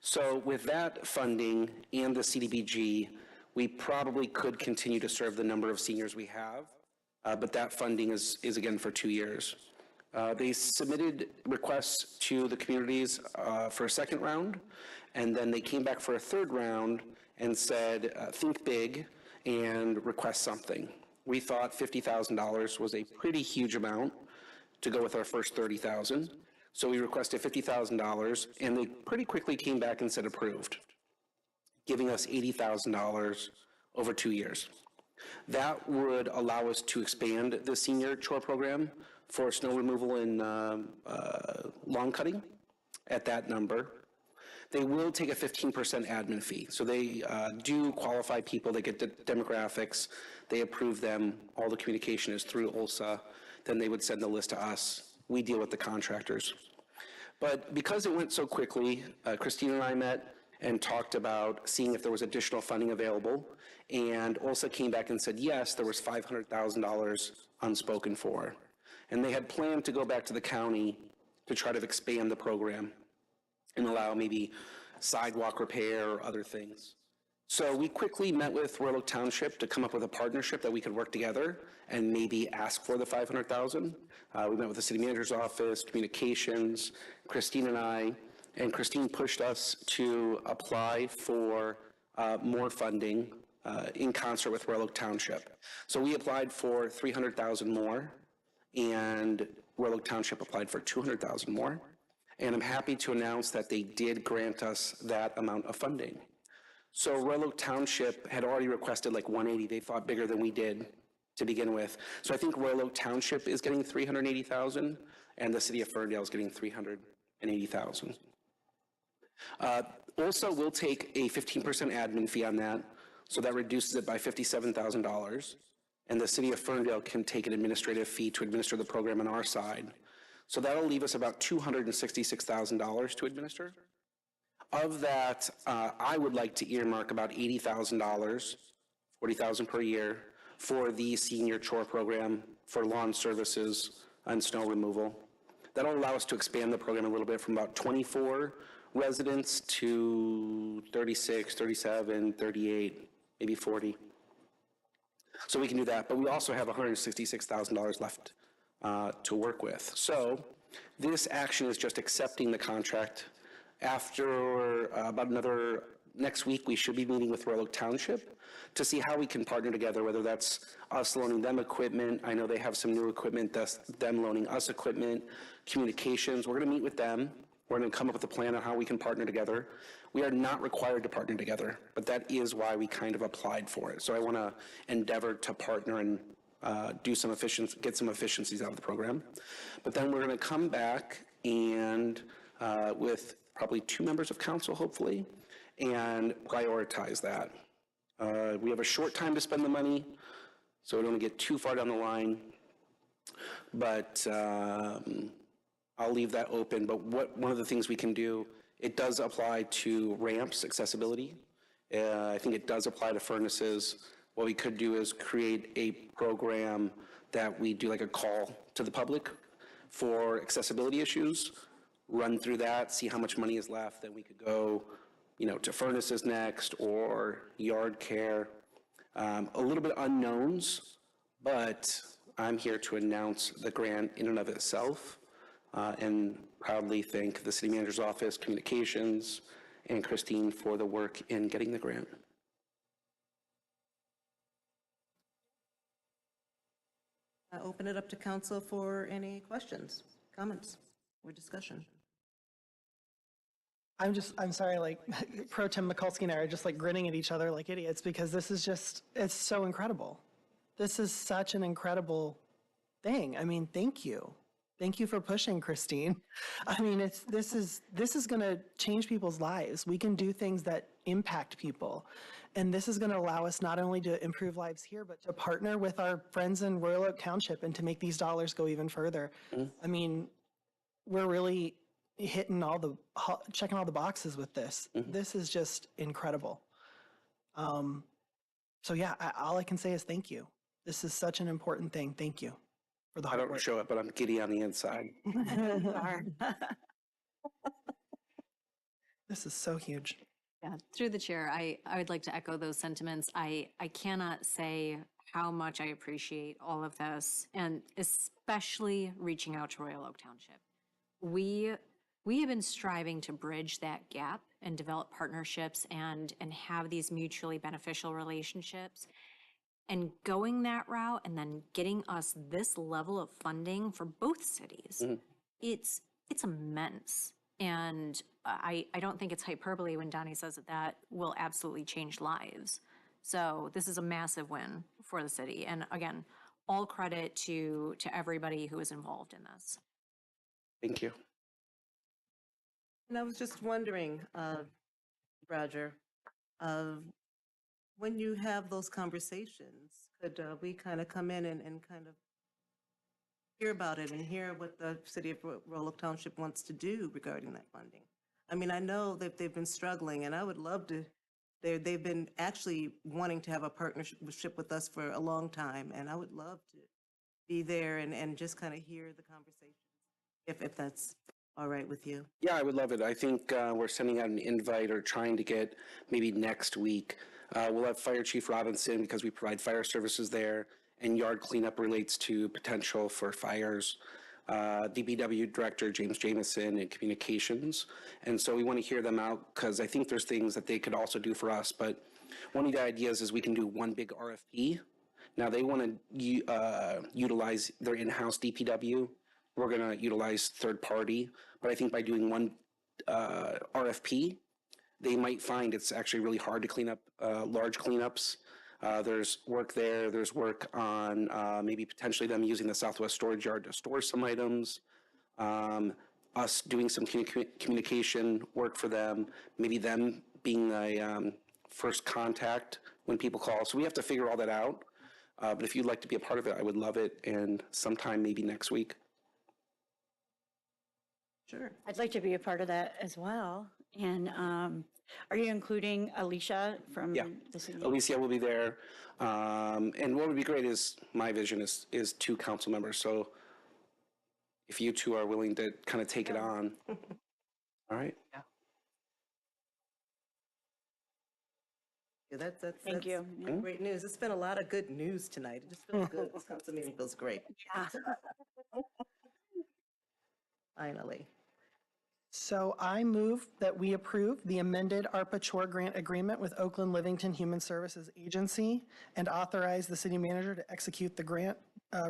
[SPEAKER 20] So with that funding and the CDBG, we probably could continue to serve the number of seniors we have, but that funding is again for 2 years. They submitted requests to the communities for a second round, and then they came back for a third round and said, think big and request something. We thought $50,000 was a pretty huge amount to go with our first $30,000. So we requested $50,000, and they pretty quickly came back and said approved, giving us $80,000 over 2 years. That would allow us to expand the senior chore program for snow removal and lawn cutting at that number. They will take a 15% admin fee. So they do qualify people, they get the demographics, they approve them, all the communication is through OLSA, then they would send the list to us. We deal with the contractors. But because it went so quickly, Christine and I met and talked about seeing if there was additional funding available, and OLSA came back and said, yes, there was $500,000 unspoken for. And they had planned to go back to the county to try to expand the program and allow maybe sidewalk repair or other things. So we quickly met with Royal Oak Township to come up with a partnership that we could work together and maybe ask for the $500,000. We met with the city manager's office, communications, Christine and Christine pushed us to apply for more funding in concert with Royal Oak Township. So we applied for $300,000 more, and Royal Oak Township applied for $200,000 more. And I'm happy to announce that they did grant us that amount of funding. So Royal Oak Township had already requested like 180. They thought bigger than we did to begin with. So I think Royal Oak Township is getting $380,000, and the city of Ferndale is getting $380,000. Also, we'll take a 15% admin fee on that, so that reduces it by $57,000, and the city of Ferndale can take an administrative fee to administer the program on our side. So that'll leave us about $266,000 to administer. Of that, I would like to earmark about $80,000, $40,000 per year, for the senior chore program for lawn services and snow removal. That'll allow us to expand the program a little bit from about 24 residents to 36, 37, 38, maybe 40. So we can do that, but we also have $166,000 left to work with. So this action is just accepting the contract. After about next week, we should be meeting with Royal Oak Township to see how we can partner together, whether that's us loaning them equipment. I know they have some new equipment, that's them loaning us equipment, communications. We're going to meet with them. We're going to come up with a plan on how we can partner together. We are not required to partner together, but that is why we kind of applied for it. So I want to endeavor to partner and get some efficiencies out of the program. But then we're going to come back and with probably 2 members of council, hopefully, and prioritize that. We have a short time to spend the money, so we don't want to get too far down the line, but I'll leave that open. But one of the things we can do, it does apply to ramps, accessibility. I think it does apply to furnaces. What we could do is create a program that we do like a call to the public for accessibility issues, run through that, see how much money is left, then we could go, to furnaces next or yard care. A little bit unknowns, but I'm here to announce the grant in and of itself and proudly thank the city manager's office, communications, and Christine for the work in getting the grant.
[SPEAKER 2] I open it up to council for any questions, comments, or discussion.
[SPEAKER 4] I'm sorry, like, Pro Tem Mikulski and I are just like grinning at each other like idiots because this is just, it's so incredible. This is such an incredible thing. I mean, thank you. Thank you for pushing, Christine. I mean, this is going to change people's lives. We can do things that impact people. And this is going to allow us not only to improve lives here, but to partner with our friends in Royal Oak Township and to make these dollars go even further. I mean, we're really hitting checking all the boxes with this. This is just incredible. So yeah, all I can say is thank you. This is such an important thing. Thank you for the hard work.
[SPEAKER 20] I don't show it, but I'm giddy on the inside.
[SPEAKER 4] This is so huge.
[SPEAKER 21] Yeah, through the chair, I would like to echo those sentiments. I cannot say how much I appreciate all of this, and especially reaching out to Royal Oak Township. We have been striving to bridge that gap and develop partnerships and have these mutually beneficial relationships. And going that route and then getting us this level of funding for both cities, it's immense. And I don't think it's hyperbole when Donnie says that will absolutely change lives. So this is a massive win for the city. And again, all credit to everybody who is involved in this.
[SPEAKER 20] Thank you.
[SPEAKER 2] And I was just wondering, Roger, when you have those conversations, could we kind of come in and kind of hear about it and hear what the city of Royal Oak Township wants to do regarding that funding? I mean, I know that they've been struggling, and I would love to, they've been actually wanting to have a partnership with us for a long time, and I would love to be there and just kind of hear the conversations, if that's all right with you.
[SPEAKER 20] Yeah, I would love it. I think we're sending out an invite or trying to get maybe next week. We'll have Fire Chief Robinson because we provide fire services there, and yard cleanup relates to potential for fires. DPW Director James Jameson in communications. And so we want to hear them out because I think there's things that they could also do for us. But one of the ideas is we can do one big RFP. Now they want to utilize their in-house DPW. We're going to utilize third party. But I think by doing one RFP, they might find it's actually really hard to clean up large cleanups. There's work there. There's work on maybe potentially them using the Southwest Storage Yard to store some items. Us doing some communication work for them. Maybe them being a first contact when people call. So we have to figure all that out. But if you'd like to be a part of it, I would love it. And sometime maybe next week.
[SPEAKER 2] Sure.
[SPEAKER 7] I'd like to be a part of that as well. And are you including Alicia from the city?
[SPEAKER 20] Alicia will be there. And what would be great is, my vision is 2 council members. So if you 2 are willing to kind of take it on. All right.
[SPEAKER 2] Yeah. That's
[SPEAKER 7] Thank you.
[SPEAKER 2] Great news. It's been a lot of good news tonight. It just feels good. This council meeting feels great.
[SPEAKER 7] Yeah.
[SPEAKER 2] Finally.
[SPEAKER 4] So I move that we approve the amended ARPA Chore Grant Agreement with Oakland Livington Human Services Agency and authorize the city manager to execute the grant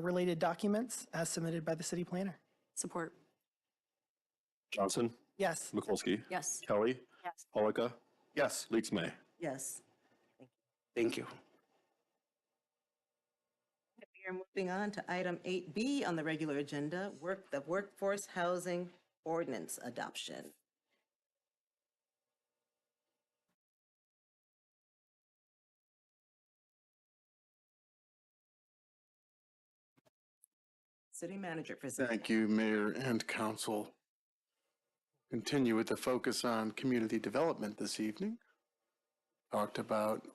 [SPEAKER 4] related documents as submitted by the city planner.
[SPEAKER 21] Support.
[SPEAKER 19] Johnson?
[SPEAKER 4] Yes.
[SPEAKER 19] Mikulski?
[SPEAKER 21] Yes.
[SPEAKER 19] Kelly?
[SPEAKER 7] Yes.
[SPEAKER 19] Polika?
[SPEAKER 1] Yes.
[SPEAKER 19] Leaks May?
[SPEAKER 2] Yes.
[SPEAKER 20] Thank you.
[SPEAKER 2] We are moving on to item 8B on the regular agenda, the Workforce Housing Ordinance Adoption. City Manager presents.
[SPEAKER 22] Thank you, Mayor and Council. Continue with the focus on community development this evening. Talked about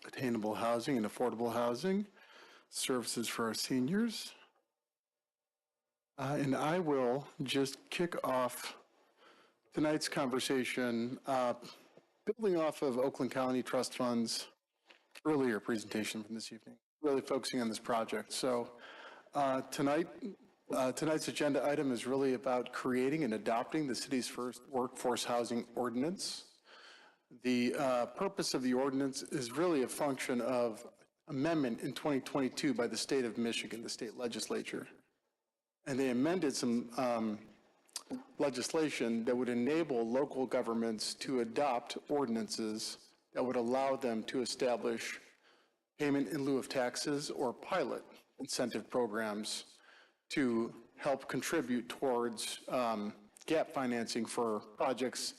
[SPEAKER 22] attainable housing and affordable housing, services for our seniors. And I will just kick off tonight's conversation, building off of Oakland County Trust Fund's earlier presentation from this evening, really focusing on this project. So tonight's agenda item is really about creating and adopting the city's first workforce housing ordinance. The purpose of the ordinance is really a function of amendment in 2022 by the state of Michigan, the state legislature. And they amended some legislation that would enable local governments to adopt ordinances that would allow them to establish payment in lieu of taxes or pilot incentive programs to help contribute towards gap financing for projects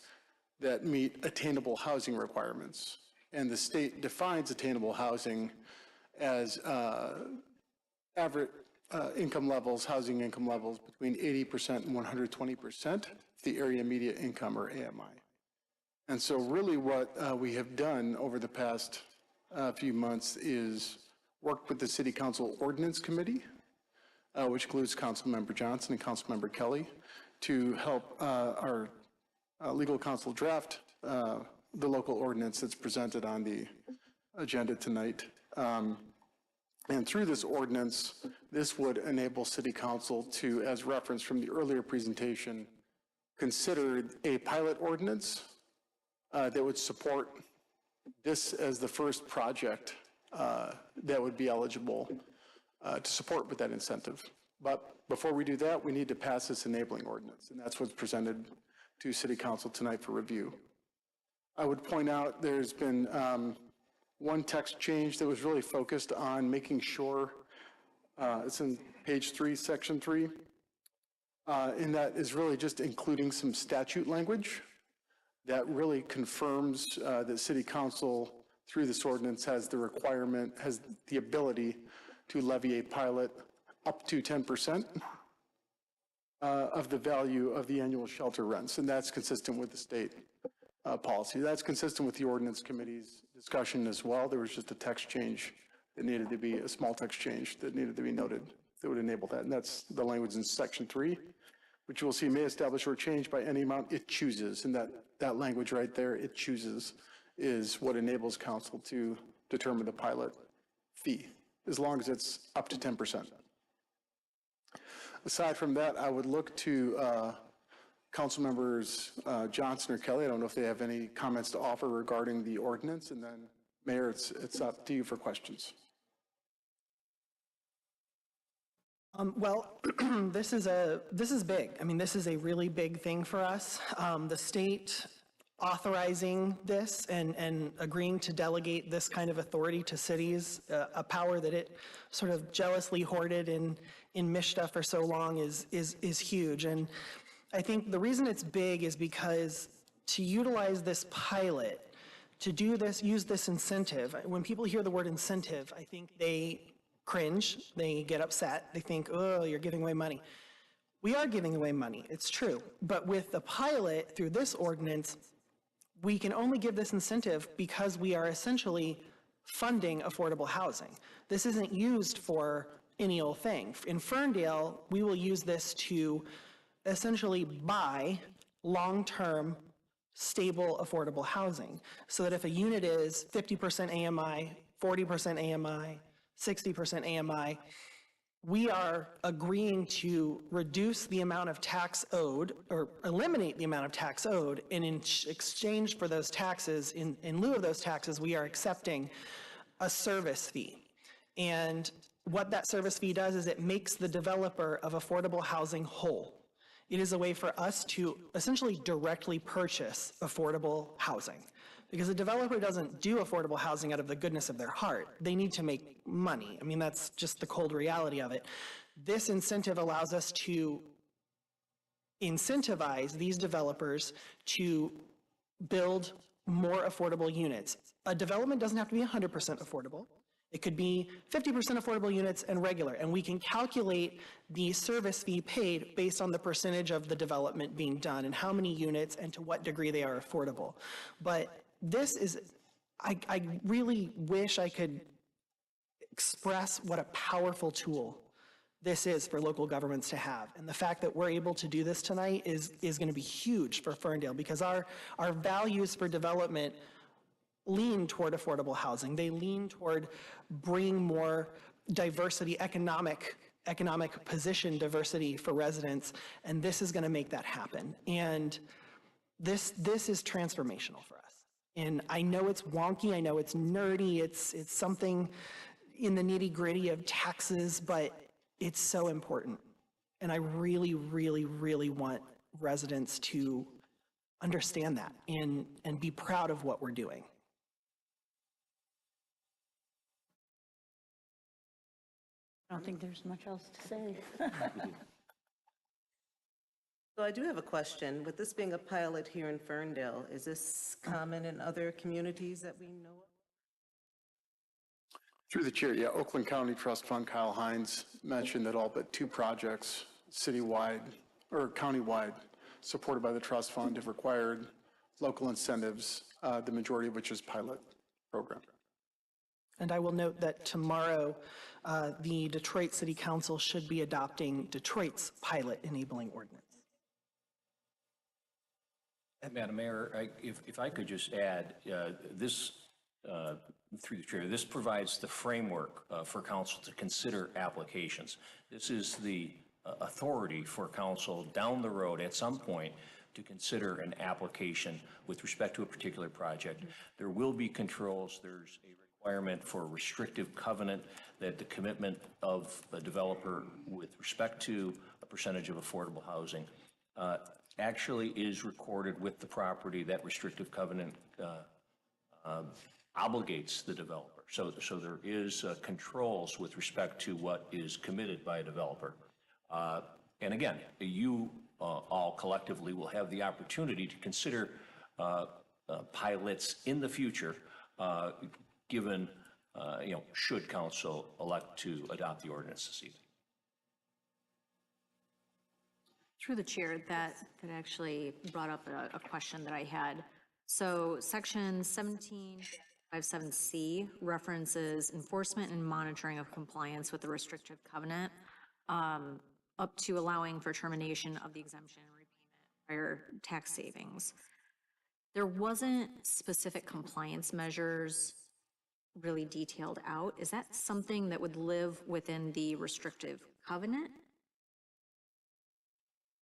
[SPEAKER 22] that meet attainable housing requirements. And the state defines attainable housing as average income levels, housing income levels between 80% and 120% the area median income, or AMI. And so really what we have done over the past few months is worked with the City Council Ordinance Committee, which includes Councilmember Johnson and Councilmember Kelly, to help our legal counsel draft the local ordinance that's presented on the agenda tonight. And through this ordinance, this would enable City Council to, as referenced from the earlier presentation, consider a pilot ordinance that would support this as the first project that would be eligible to support with that incentive. But before we do that, we need to pass this enabling ordinance, and that's what's presented to City Council tonight for review. I would point out there's been one text change that was really focused on making sure, it's in page 3, section 3, and that is really just including some statute language that really confirms that City Council, through this ordinance, has the requirement, has the ability to levy a pilot up to 10% of the value of the annual shelter rents, and that's consistent with the state policy. That's consistent with the Ordinance Committee's discussion as well. There was just a text change that needed to be, a small text change that needed to be noted that would enable that, and that's the language in section 3, which you will see may establish or change by any amount it chooses, and that language right there, it chooses, is what enables council to determine the pilot fee, as long as it's up to 10%. Aside from that, I would look to council members Johnson or Kelly. I don't know if they have any comments to offer regarding the ordinance, and then Mayor, it's up to you for questions.
[SPEAKER 4] Well, this is big. I mean, this is a really big thing for us. The state authorizing this and agreeing to delegate this kind of authority to cities, a power that it sort of jealously hoarded in MSHDA for so long is huge. And I think the reason it's big is because to utilize this pilot, to do this, use this incentive, when people hear the word incentive, I think they cringe, they get upset, they think, oh, you're giving away money. We are giving away money, it's true. But with the pilot, through this ordinance, we can only give this incentive because we are essentially funding affordable housing. This isn't used for any old thing. In Ferndale, we will use this to essentially buy long-term, stable, affordable housing, so that if a unit is 50% AMI, 40% AMI, 60% AMI, we are agreeing to reduce the amount of tax owed, or eliminate the amount of tax owed, and in exchange for those taxes, in lieu of those taxes, we are accepting a service fee. And what that service fee does is it makes the developer of affordable housing whole. It is a way for us to essentially directly purchase affordable housing. Because a developer doesn't do affordable housing out of the goodness of their heart. They need to make money. I mean, that's just the cold reality of it. This incentive allows us to incentivize these developers to build more affordable units. A development doesn't have to be 100% affordable. It could be 50% affordable units and regular, and we can calculate the service fee paid based on the percentage of the development being done and how many units and to what degree they are affordable. But this is, I really wish I could express what a powerful tool this is for local governments to have. And the fact that we're able to do this tonight is going to be huge for Ferndale, because our values for development lean toward affordable housing. They lean toward bringing more diversity, economic position diversity for residents, and this is going to make that happen. And this is transformational for us. And I know it's wonky, I know it's nerdy, it's something in the nitty-gritty of taxes, but it's so important. And I really, really, really want residents to understand that and be proud of what we're doing.
[SPEAKER 7] I don't think there's much else to say.
[SPEAKER 2] So I do have a question. With this being a pilot here in Ferndale, is this common in other communities that we know of?
[SPEAKER 22] Through the chair, yeah, Oakland County Trust Fund, Kyle Hines mentioned that all but 2 projects citywide or countywide supported by the trust fund have required local incentives, the majority of which is pilot program.
[SPEAKER 4] And I will note that tomorrow, the Detroit City Council should be adopting Detroit's pilot enabling ordinance.
[SPEAKER 5] Madam Mayor, if I could just add, this, through the chair, this provides the framework for council to consider applications. This is the authority for council down the road at some point to consider an application with respect to a particular project. There will be controls. There's a requirement for a restrictive covenant that the commitment of a developer with respect to a percentage of affordable housing actually is recorded with the property. That restrictive covenant obligates the developer. So there is controls with respect to what is committed by a developer. And again, you all collectively will have the opportunity to consider pilots in the future, given, should council elect to adopt the ordinance this evening.
[SPEAKER 21] Through the chair, that actually brought up a question that I had. So section 1757C references enforcement and monitoring of compliance with the restrictive covenant, up to allowing for termination of the exemption and repayment prior tax savings. There wasn't specific compliance measures really detailed out. Is that something that would live within the restrictive covenant?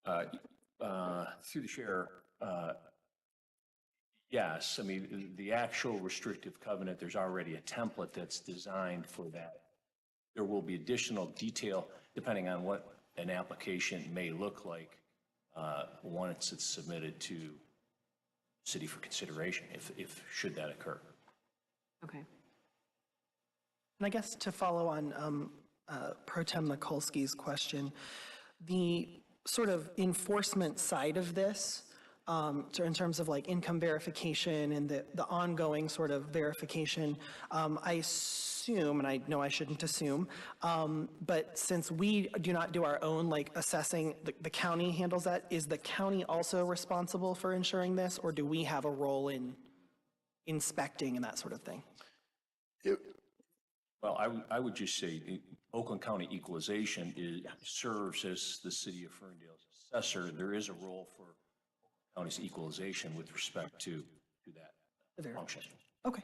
[SPEAKER 5] Through the chair, yes. I mean, the actual restrictive covenant, there's already a template that's designed for that. There will be additional detail depending on what an application may look like once it's submitted to city for consideration, if should that occur.
[SPEAKER 21] Okay.
[SPEAKER 4] And I guess to follow on Pro Tem Mikulski's question, the sort of enforcement side of this, so in terms of like income verification and the ongoing sort of verification, I assume, and I know I shouldn't assume, but since we do not do our own like assessing, the county handles that. Is the county also responsible for ensuring this, or do we have a role in inspecting and that sort of thing?
[SPEAKER 5] Well, I would just say Oakland County Equalization serves as the city of Ferndale's assessor. There is a role for county's equalization with respect to that function.
[SPEAKER 4] Okay.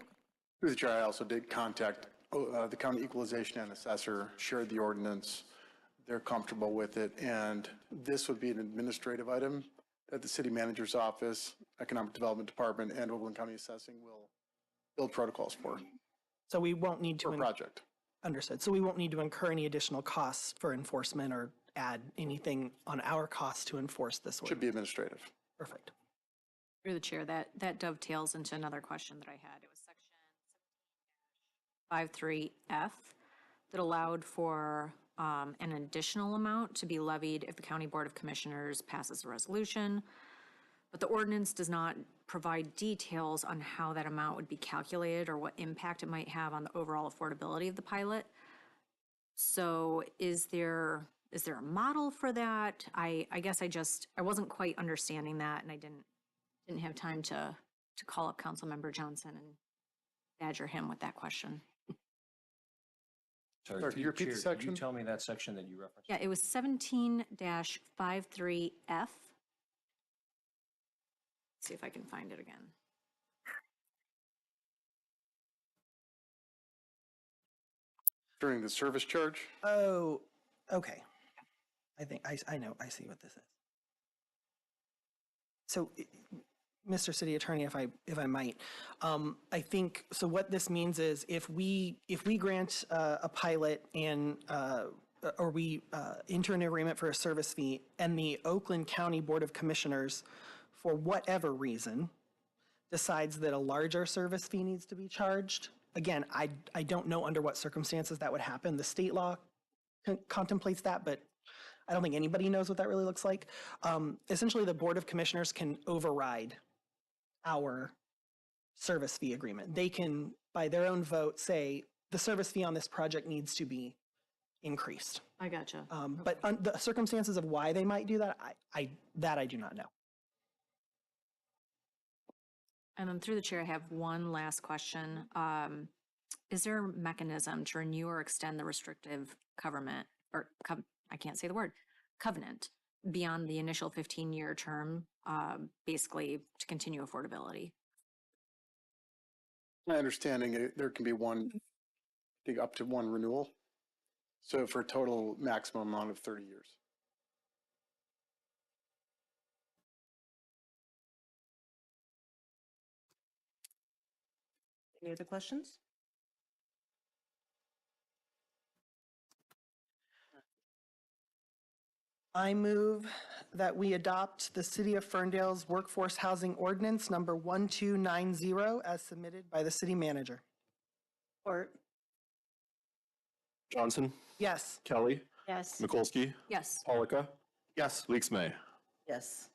[SPEAKER 22] Through the chair, I also did contact the county equalization and assessor, shared the ordinance. They're comfortable with it, and this would be an administrative item that the city manager's office, economic development department, and Oakland County assessing will build protocols for.
[SPEAKER 4] So we won't need to.
[SPEAKER 22] For a project.
[SPEAKER 4] Understood. So we won't need to incur any additional costs for enforcement or add anything on our costs to enforce this ordinance.
[SPEAKER 22] Should be administrative.
[SPEAKER 4] Perfect.
[SPEAKER 21] Through the chair, that dovetails into another question that I had. It was section 53F that allowed for an additional amount to be levied if the County Board of Commissioners passes a resolution, but the ordinance does not provide details on how that amount would be calculated or what impact it might have on the overall affordability of the pilot. So is there a model for that? I guess I wasn't quite understanding that, and I didn't have time to call up Councilmember Johnson and badger him with that question.
[SPEAKER 5] Sorry,
[SPEAKER 22] can you repeat the section?
[SPEAKER 5] Can you tell me that section that you referenced?
[SPEAKER 21] Yeah, it was 17-53F. See if I can find it again.
[SPEAKER 22] During the service charge?
[SPEAKER 4] Oh, okay. I think I know, I see what this is. So Mr. City Attorney, if I might, I think, so what this means is if we grant a pilot and, or we enter an agreement for a service fee and the Oakland County Board of Commissioners, for whatever reason, decides that a larger service fee needs to be charged, again, I don't know under what circumstances that would happen. The state law contemplates that, but I don't think anybody knows what that really looks like. Essentially, the Board of Commissioners can override our service fee agreement. They can, by their own vote, say the service fee on this project needs to be increased.
[SPEAKER 21] I gotcha.
[SPEAKER 4] But the circumstances of why they might do that, I do not know.
[SPEAKER 21] And then through the chair, I have one last question. Is there a mechanism to renew or extend the restrictive covenant, or I can't say the word, covenant, beyond the initial 15-year term, basically to continue affordability?
[SPEAKER 22] My understanding, there can be one, I think up to one renewal. So for a total maximum amount of 30 years.
[SPEAKER 2] Any other questions?
[SPEAKER 4] I move that we adopt the City of Ferndale's Workforce Housing Ordinance number 1290 as submitted by the city manager.
[SPEAKER 2] Or
[SPEAKER 19] Johnson,
[SPEAKER 4] yes.
[SPEAKER 19] Kelly,
[SPEAKER 7] Yes.
[SPEAKER 19] Mikulski,
[SPEAKER 21] Yes.
[SPEAKER 19] Polika,
[SPEAKER 1] Yes.
[SPEAKER 19] Leaks May.
[SPEAKER 2] yes.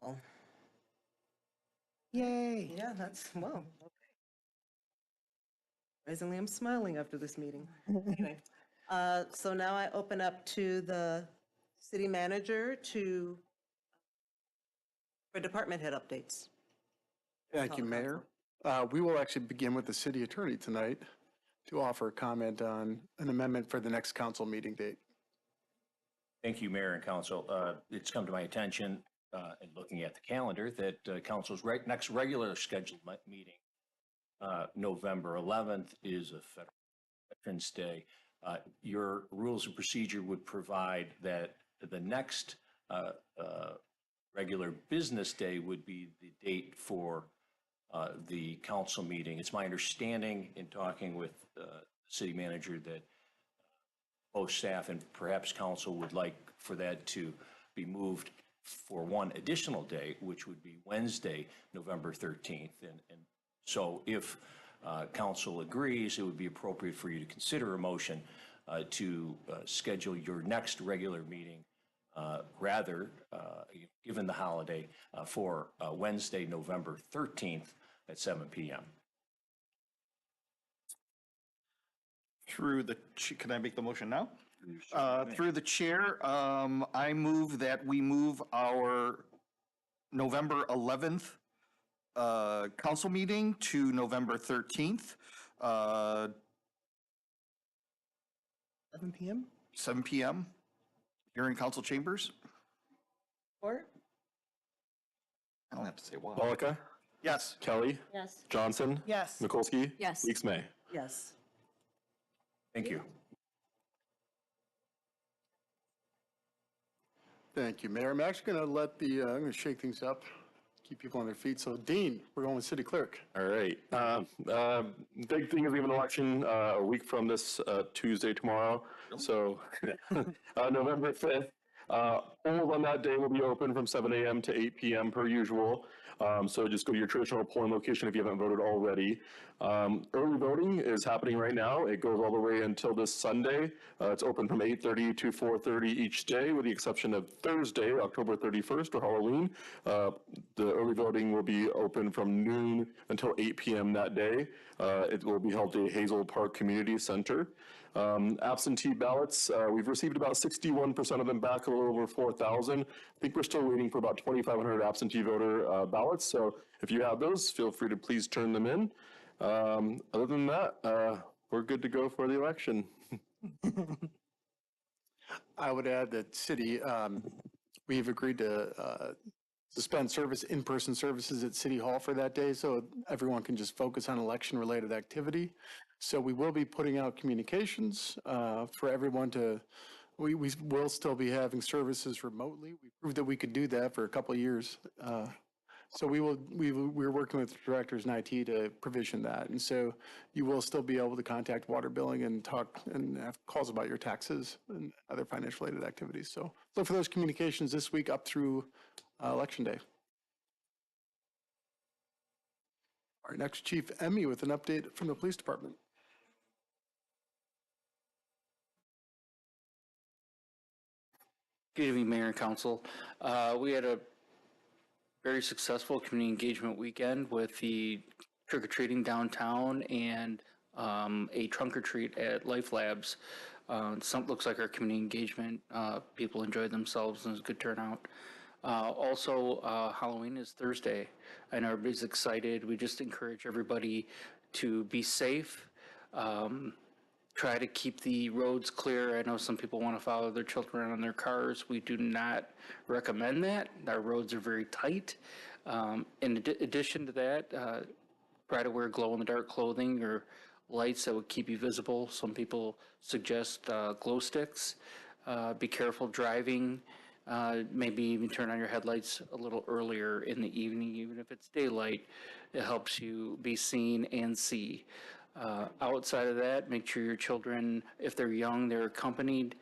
[SPEAKER 2] Oh.
[SPEAKER 4] Yay.
[SPEAKER 2] Yeah, that's, well, okay. Surprisingly, I'm smiling after this meeting. Anyway, so now I open up to the city manager for department head updates.
[SPEAKER 22] Thank you, Mayor. We will actually begin with the city attorney tonight to offer a comment on an amendment for the next council meeting date.
[SPEAKER 5] Thank you, Mayor and Council. It's come to my attention in looking at the calendar that Council's next regular scheduled meeting, November 11th, is a Federal Veterans Day. Your rules of procedure would provide that the next regular business day would be the date for the council meeting. It's my understanding in talking with the city manager that both staff and perhaps council would like for that to be moved for one additional day, which would be Wednesday, November 13th. And so if council agrees, it would be appropriate for you to consider a motion to schedule your next regular meeting rather, given the holiday, for Wednesday, November 13th at 7 p.m.
[SPEAKER 1] Can I make the motion now? Through the chair, I move that we move our November 11th council meeting to November 13th.
[SPEAKER 4] 7 p.m.?
[SPEAKER 1] 7 p.m. here in council chambers.
[SPEAKER 2] Or?
[SPEAKER 1] I don't have to say why.
[SPEAKER 19] Polika,
[SPEAKER 1] Yes.
[SPEAKER 19] Kelly,
[SPEAKER 7] Yes.
[SPEAKER 19] Johnson,
[SPEAKER 4] Yes.
[SPEAKER 19] Mikulski,
[SPEAKER 21] Yes.
[SPEAKER 19] Leaks May.
[SPEAKER 2] Yes.
[SPEAKER 5] Thank you.
[SPEAKER 22] Thank you, Mayor. I'm actually going to let the, I'm going to shake things up, keep people on their feet. So Dean, we're going with city clerk.
[SPEAKER 19] All right. Big thing is we have an election a week from this Tuesday tomorrow. So November 5th. Polls on that day will be open from 7 a.m. to 8 p.m. per usual. So just go to your traditional polling location if you haven't voted already. Early voting is happening right now. It goes all the way until this Sunday. It's open from 8:30 to 4:30 each day, with the exception of Thursday, October 31st, or Halloween. The early voting will be open from noon until 8 p.m. that day. It will be held at Hazel Park Community Center. Absentee ballots, we've received about 61% of them back, a little over 4,000. I think we're still waiting for about 2,500 absentee voter ballots. So if you have those, feel free to please turn them in. Other than that, we're good to go for the election.
[SPEAKER 22] I would add that city, we've agreed to suspend in-person services at City Hall for that day, so everyone can just focus on election-related activity. So we will be putting out communications for everyone to We will still be having services remotely. We proved that we could do that for a couple of years. So we're working with directors in IT to provision that. And so you will still be able to contact water billing and talk and have calls about your taxes and other financial related activities. So look for those communications this week up through Election Day. All right, next, Chief Emmy with an update from the police department.
[SPEAKER 14] Good evening, Mayor and Council. We had a very successful community engagement weekend with the trick-or-treating downtown and a trunk or treat at Life Labs. Looks like our community engagement, people enjoyed themselves and it was a good turnout. Also, Halloween is Thursday. I know everybody's excited. We just encourage everybody to be safe. Try to keep the roads clear. I know some people want to follow their children around in their cars. We do not recommend that. Our roads are very tight. In addition to that, try to wear glow-in-the-dark clothing or lights that would keep you visible. Some people suggest glow sticks. Be careful driving. Maybe even turn on your headlights a little earlier in the evening, even if it's daylight. It helps you be seen and see. Outside of that, make sure your children, if they're young, they're accompanied.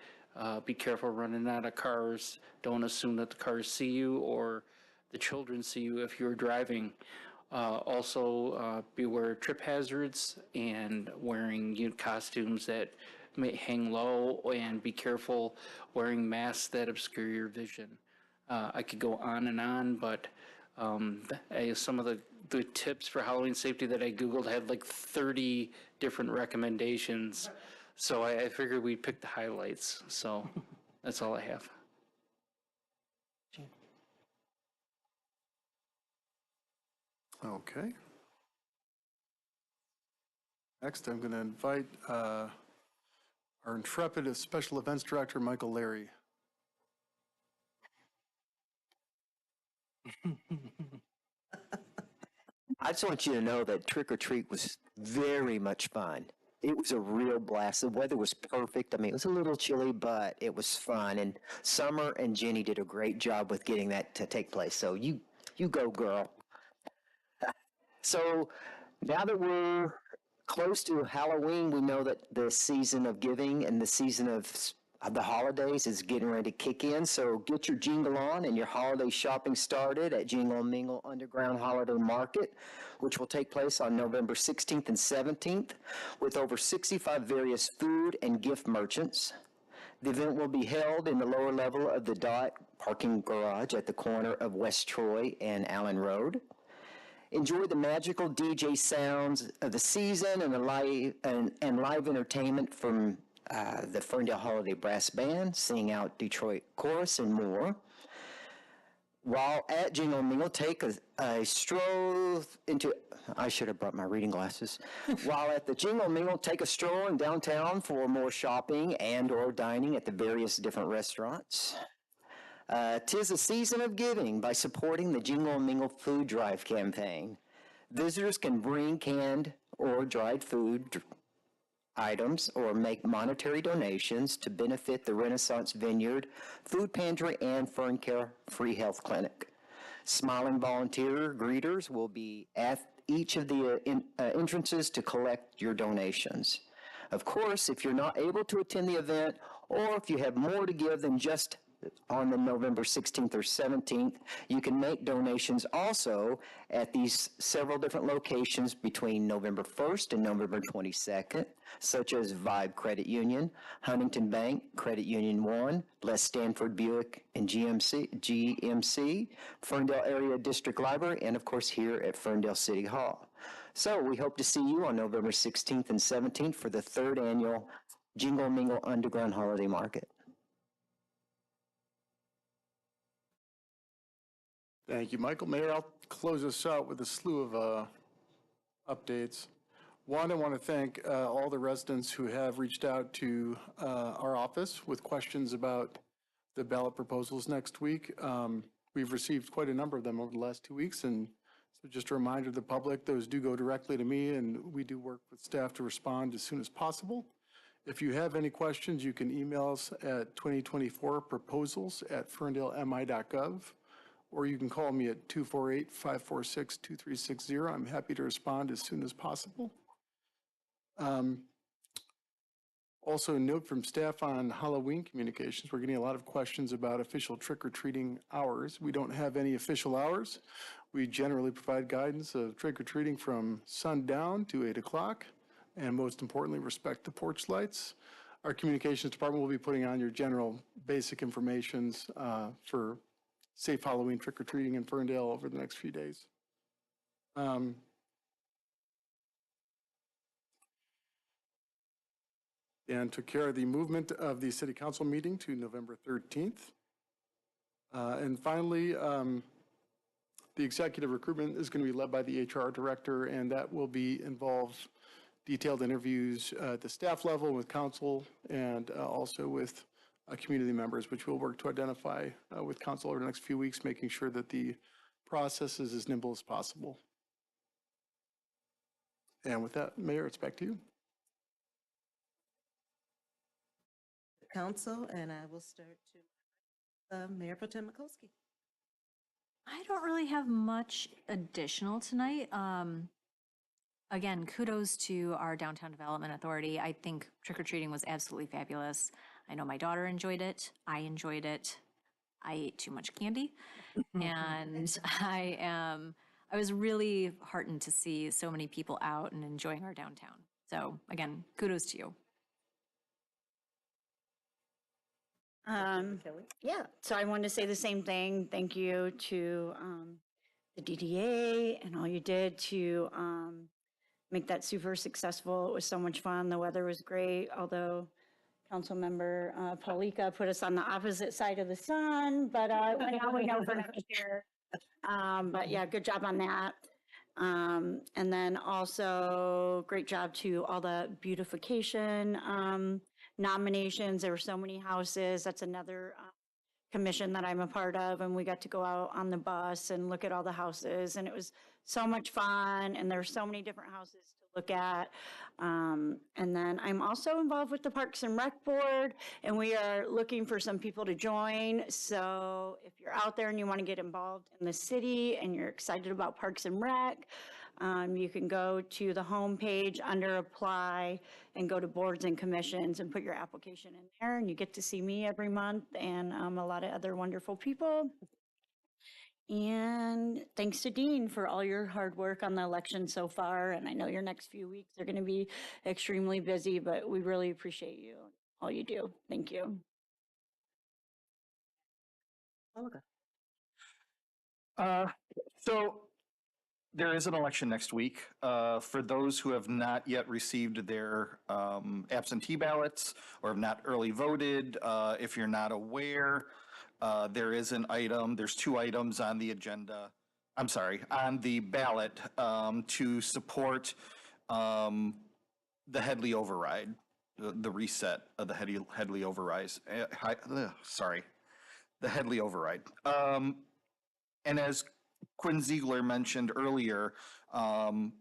[SPEAKER 14] Be careful running out of cars. Don't assume that the cars see you or the children see you if you're driving. Also, beware of trip hazards and wearing costumes that may hang low, and be careful wearing masks that obscure your vision. I could go on, but some of the tips for Halloween safety that I Googled had like 30 different recommendations. So I figured we'd pick the highlights. So that's all I have.
[SPEAKER 22] Okay. Next, I'm going to invite our intrepid Special Events Director, Michael Larry.
[SPEAKER 6] I just want you to know that Trick or Treat was very much fun. It was a real blast. The weather was perfect. I mean, it was a little chilly, but it was fun. And Summer and Jenny did a great job with getting that to take place. So you go, girl. So now that we're close to Halloween, we know that the season of giving and the season of the holidays is getting ready to kick in. So get your jingle on and your holiday shopping started at Jingle and Mingle Underground Holiday Market, which will take place on November 16th and 17th with over 65 various food and gift merchants. The event will be held in the lower level of the Dot parking garage at the corner of West Troy and Allen Road. Enjoy the magical DJ sounds of the season and live entertainment from the Ferndale Holiday Brass Band, Sing Out Detroit Chorus, and more. While at Jingle and Mingle, take a stroll into, I should have brought my reading glasses. While at the Jingle and Mingle, take a stroll in downtown for more shopping and or dining at the various different restaurants. 'Tis a season of giving by supporting the Jingle and Mingle Food Drive campaign. Visitors can bring canned or dried food items or make monetary donations to benefit the Renaissance Vineyard, Food Pantry, and Fern Care Free Health Clinic. Smiling volunteer greeters will be at each of the entrances to collect your donations. Of course, if you're not able to attend the event, or if you have more to give than just on the November 16th or 17th, you can make donations also at these several different locations between November 1st and November 22nd, such as Vibe Credit Union, Huntington Bank, Credit Union 1, Les Stanford Buick and GMC, Ferndale Area District Library, and of course here at Ferndale City Hall. So we hope to see you on November 16th and 17th for the 3rd annual Jingle Mingle Underground Holiday Market.
[SPEAKER 22] Thank you, Michael. Mayor, I'll close us out with a slew of updates. One, I want to thank all the residents who have reached out to our office with questions about the ballot proposals next week. We've received quite a number of them over the last 2 weeks, and so just a reminder to the public, those do go directly to me, and we do work with staff to respond as soon as possible. If you have any questions, you can email us at 2024proposals@ferndalemi.gov, or you can call me at 248-546-2360. I'm happy to respond as soon as possible. Also, note from staff on Halloween communications, we're getting a lot of questions about official trick-or-treating hours. We don't have any official hours. We generally provide guidance of trick-or-treating from sundown to 8 o'clock, and most importantly, respect the porch lights. Our communications department will be putting on your general basic informations for safe Halloween trick-or-treating in Ferndale over the next few days. And took care of the movement of the city council meeting to November 13th. And finally, the executive recruitment is going to be led by the HR director, and that will be involve detailed interviews at the staff level with council and also with community members, which we'll work to identify with council over the next few weeks, making sure that the process is as nimble as possible. And with that, Mayor, it's back to you.
[SPEAKER 2] Council, and I will start to Mayor Pro Tem Mikulski.
[SPEAKER 21] I don't really have much additional tonight. Again, kudos to our Downtown Development Authority. I think trick-or-treating was absolutely fabulous. I know my daughter enjoyed it. I enjoyed it. I ate too much candy. And I was really heartened to see so many people out and enjoying our downtown. So again, kudos to you.
[SPEAKER 7] Yeah, so I wanted to say the same thing. Thank you to the DDA and all you did to make that super successful. It was so much fun. The weather was great, although Councilmember Paulika put us on the opposite side of the sun, but now we know for next year. But yeah, good job on that. And then also great job to all the beautification nominations. There were so many houses. That's another commission that I'm a part of, and we got to go out on the bus and look at all the houses, and it was so much fun, and there were so many different houses to look at. And then I'm also involved with the Parks and Rec Board, and we are looking for some people to join. So if you're out there and you want to get involved in the city and you're excited about Parks and Rec, you can go to the homepage under Apply and go to Boards and Commissions and put your application in there, and you get to see me every month and a lot of other wonderful people. And thanks to Dean for all your hard work on the election so far. And I know your next few weeks are going to be extremely busy, but we really appreciate you, all you do. Thank you.
[SPEAKER 1] So there is an election next week. For those who have not yet received their absentee ballots or have not early voted, if you're not aware, there is an item, there's two items on the agenda, I'm sorry, on the ballot to support the Headley override, the reset of the Headley override. The Headley override. And as Quinn Ziegler mentioned earlier,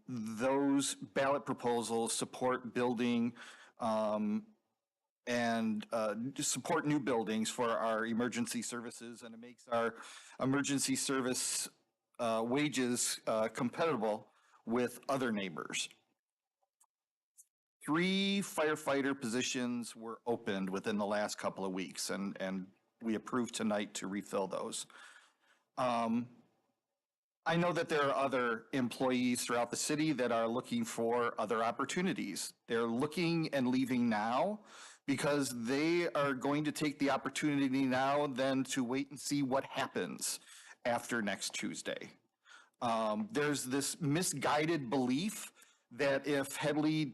[SPEAKER 1] those ballot proposals support building and support new buildings for our emergency services, and it makes our emergency service wages compatible with other neighbors. 3 firefighter positions were opened within the last couple of weeks, and we approved tonight to refill those. I know that there are other employees throughout the city that are looking for other opportunities. They're looking and leaving now because they are going to take the opportunity now then to wait and see what happens after next Tuesday. There's this misguided belief that if Headley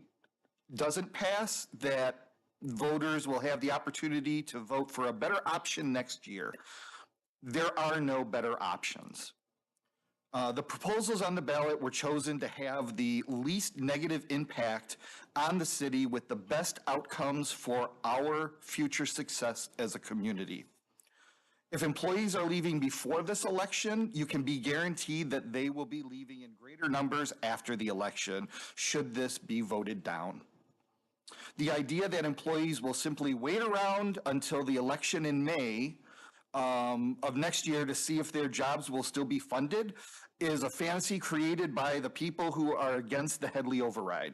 [SPEAKER 1] doesn't pass, that voters will have the opportunity to vote for a better option next year. There are no better options. The proposals on the ballot were chosen to have the least negative impact on the city with the best outcomes for our future success as a community. If employees are leaving before this election, you can be guaranteed that they will be leaving in greater numbers after the election, should this be voted down. The idea that employees will simply wait around until the election in May of next year to see if their jobs will still be funded is a fantasy created by the people who are against the Headley override.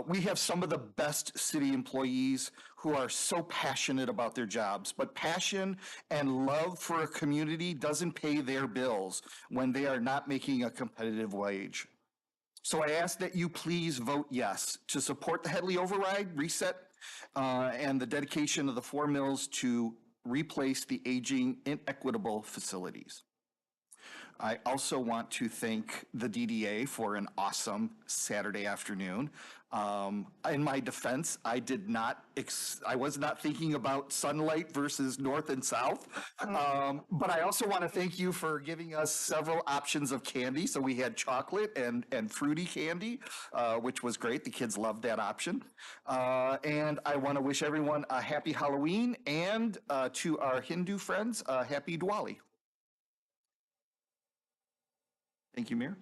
[SPEAKER 1] We have some of the best city employees who are so passionate about their jobs, but passion and love for a community doesn't pay their bills when they are not making a competitive wage. So I ask that you please vote yes to support the Headley override, reset, and the dedication of the 4 mills to replace the aging, inequitable facilities. I also want to thank the DDA for an awesome Saturday afternoon. In my defense, I was not thinking about sunlight versus north and south. But I also want to thank you for giving us several options of candy. So we had chocolate and fruity candy, which was great. The kids loved that option. And I want to wish everyone a happy Halloween, and to our Hindu friends, a happy Diwali. Thank you, Mayor.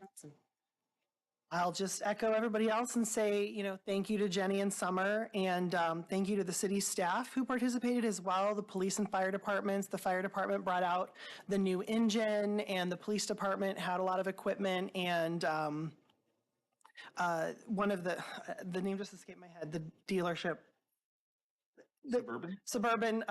[SPEAKER 4] I'll just echo everybody else and say, thank you to Jenny and Summer, and thank you to the city staff who participated as well, the police and fire departments. The fire department brought out the new engine, and the police department had a lot of equipment, and one of the name just escaped my head, the dealership. Suburban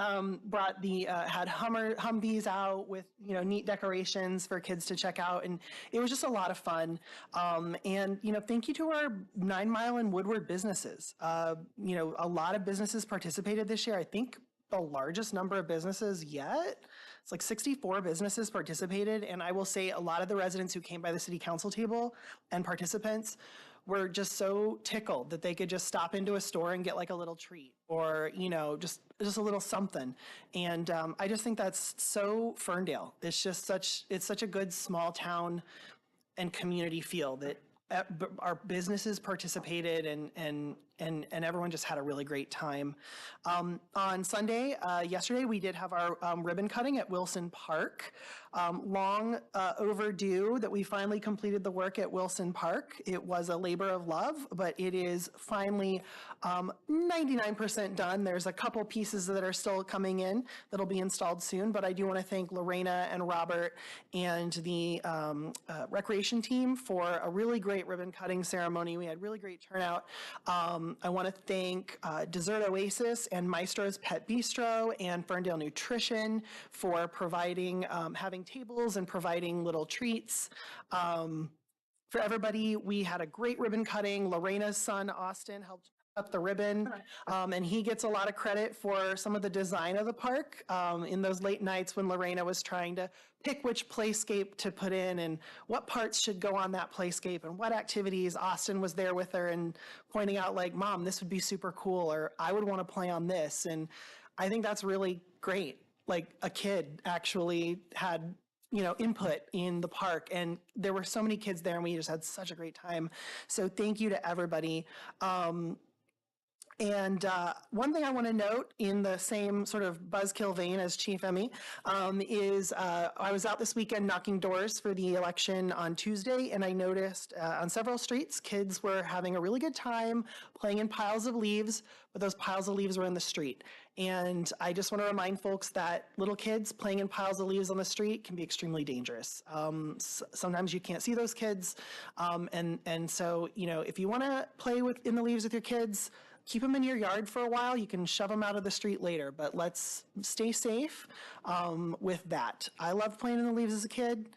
[SPEAKER 4] brought had Humvees out with neat decorations for kids to check out, and it was just a lot of fun. And thank you to our 9 Mile and Woodward businesses. A lot of businesses participated this year. I think the largest number of businesses yet. It's like 64 businesses participated, and I will say a lot of the residents who came by the city council table and participants were just so tickled that they could just stop into a store and get like a little treat, or just a little something. And I just think that's so Ferndale. It's such a good small town and community feel that our businesses participated, and everyone just had a really great time. On Sunday, yesterday, we did have our ribbon cutting at Wilson Park. Long overdue that we finally completed the work at Wilson Park. It was a labor of love, but it is finally 99% done. There's a couple pieces that are still coming in that'll be installed soon, but I do want to thank Lorena and Robert and the recreation team for a really great ribbon cutting ceremony. We had really great turnout. I want to thank Dessert Oasis and Maestro's Pet Bistro and Ferndale Nutrition for providing, having tables and providing little treats. For everybody, we had a great ribbon cutting. Lorena's son, Austin, helped cut the ribbon, and he gets a lot of credit for some of the design of the park in those late nights when Lorena was trying to pick which playscape to put in and what parts should go on that playscape and what activities. Austin was there with her and pointing out like, Mom, this would be super cool, or I would want to play on this. And I think that's really great. Like a kid actually had input in the park, and there were so many kids there, and we just had such a great time. So thank you to everybody. And one thing I want to note in the same sort of buzzkill vein as Chief Emmy is I was out this weekend knocking doors for the election on Tuesday, and I noticed on several streets kids were having a really good time playing in piles of leaves, but those piles of leaves were in the street. And I just want to remind folks that little kids playing in piles of leaves on the street can be extremely dangerous. Sometimes you can't see those kids. And so, if you want to play in the leaves with your kids, keep them in your yard for a while. You can shove them out of the street later, but let's stay safe with that. I loved playing in the leaves as a kid,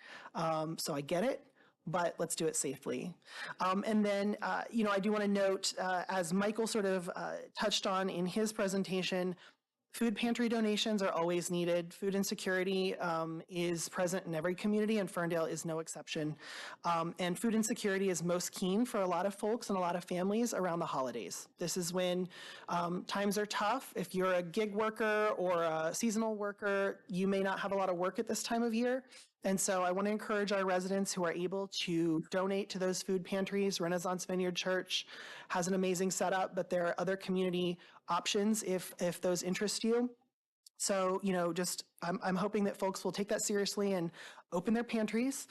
[SPEAKER 4] so I get it, but let's do it safely. And then, I do want to note, as Michael sort of touched on in his presentation, food pantry donations are always needed. Food insecurity is present in every community, and Ferndale is no exception. And food insecurity is most keen for a lot of folks and a lot of families around the holidays. This is when times are tough. If you're a gig worker or a seasonal worker, you may not have a lot of work at this time of year. And so I want to encourage our residents who are able to donate to those food pantries. Renaissance Vineyard Church has an amazing setup, but there are other community options if those interest you. So, just, I'm hoping that folks will take that seriously and open their pantries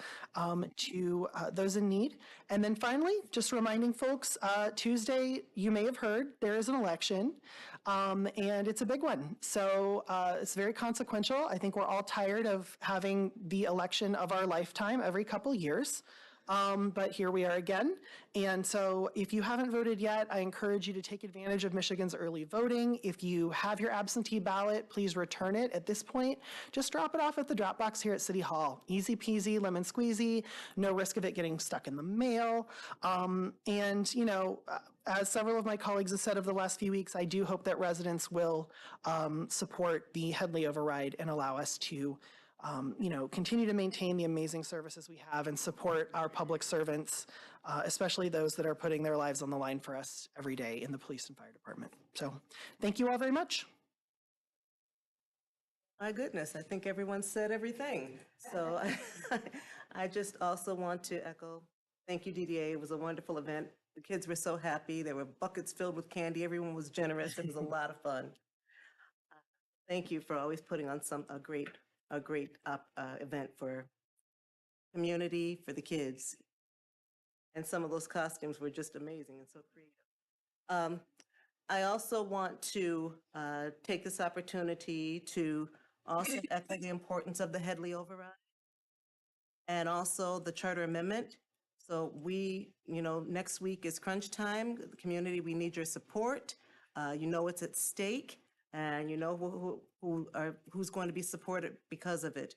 [SPEAKER 4] to those in need. And then finally, just reminding folks, Tuesday, you may have heard, there is an election, and it's a big one. So it's very consequential. I think we're all tired of having the election of our lifetime every couple years. But here we are again. And so if you haven't voted yet, I encourage you to take advantage of Michigan's early voting. If you have your absentee ballot, please return it. At this point, just drop it off at the drop box here at City Hall. Easy peasy, lemon squeezy, no risk of it getting stuck in the mail. As several of my colleagues have said over the last few weeks, I do hope that residents will support the Headley override and allow us to continue to maintain the amazing services we have and support our public servants, especially those that are putting their lives on the line for us every day in the police and fire department. So thank you all very much.
[SPEAKER 2] My goodness, I think everyone said everything. So I just also want to echo, thank you, DDA. It was a wonderful event. The kids were so happy. There were buckets filled with candy. Everyone was generous. It was a lot of fun. Thank you for always putting on a great event for community, for the kids. And some of those costumes were just amazing and so creative. I also want to take this opportunity to also echo the importance of the Headley override and also the charter amendment. So next week is crunch time. The community, we need your support. It's at stake. And who's going to be supported because of it.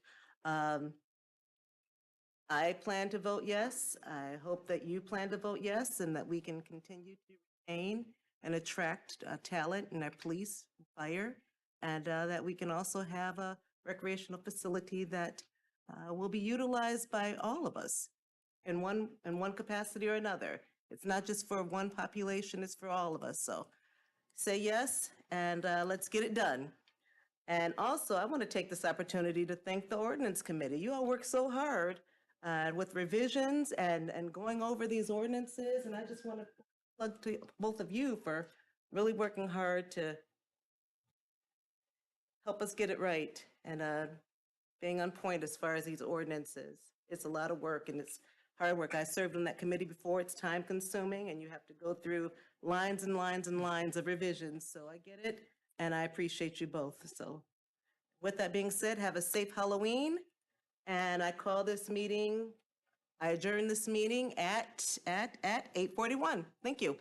[SPEAKER 2] I plan to vote yes. I hope that you plan to vote yes, and that we can continue to retain and attract talent in our police, fire, and that we can also have a recreational facility that will be utilized by all of us in one capacity or another. It's not just for one population, it's for all of us. So say yes, and let's get it done. And also, I want to take this opportunity to thank the Ordinance Committee. You all work so hard with revisions and going over these ordinances, and I just want to plug to both of you for really working hard to help us get it right and being on point as far as these ordinances. It's a lot of work, and it's hard work. I served on that committee before. It's time consuming, and you have to go through lines and lines and lines of revisions. So I get it, and I appreciate you both. So with that being said, have a safe Halloween. And I adjourn this meeting at 8:41. Thank you.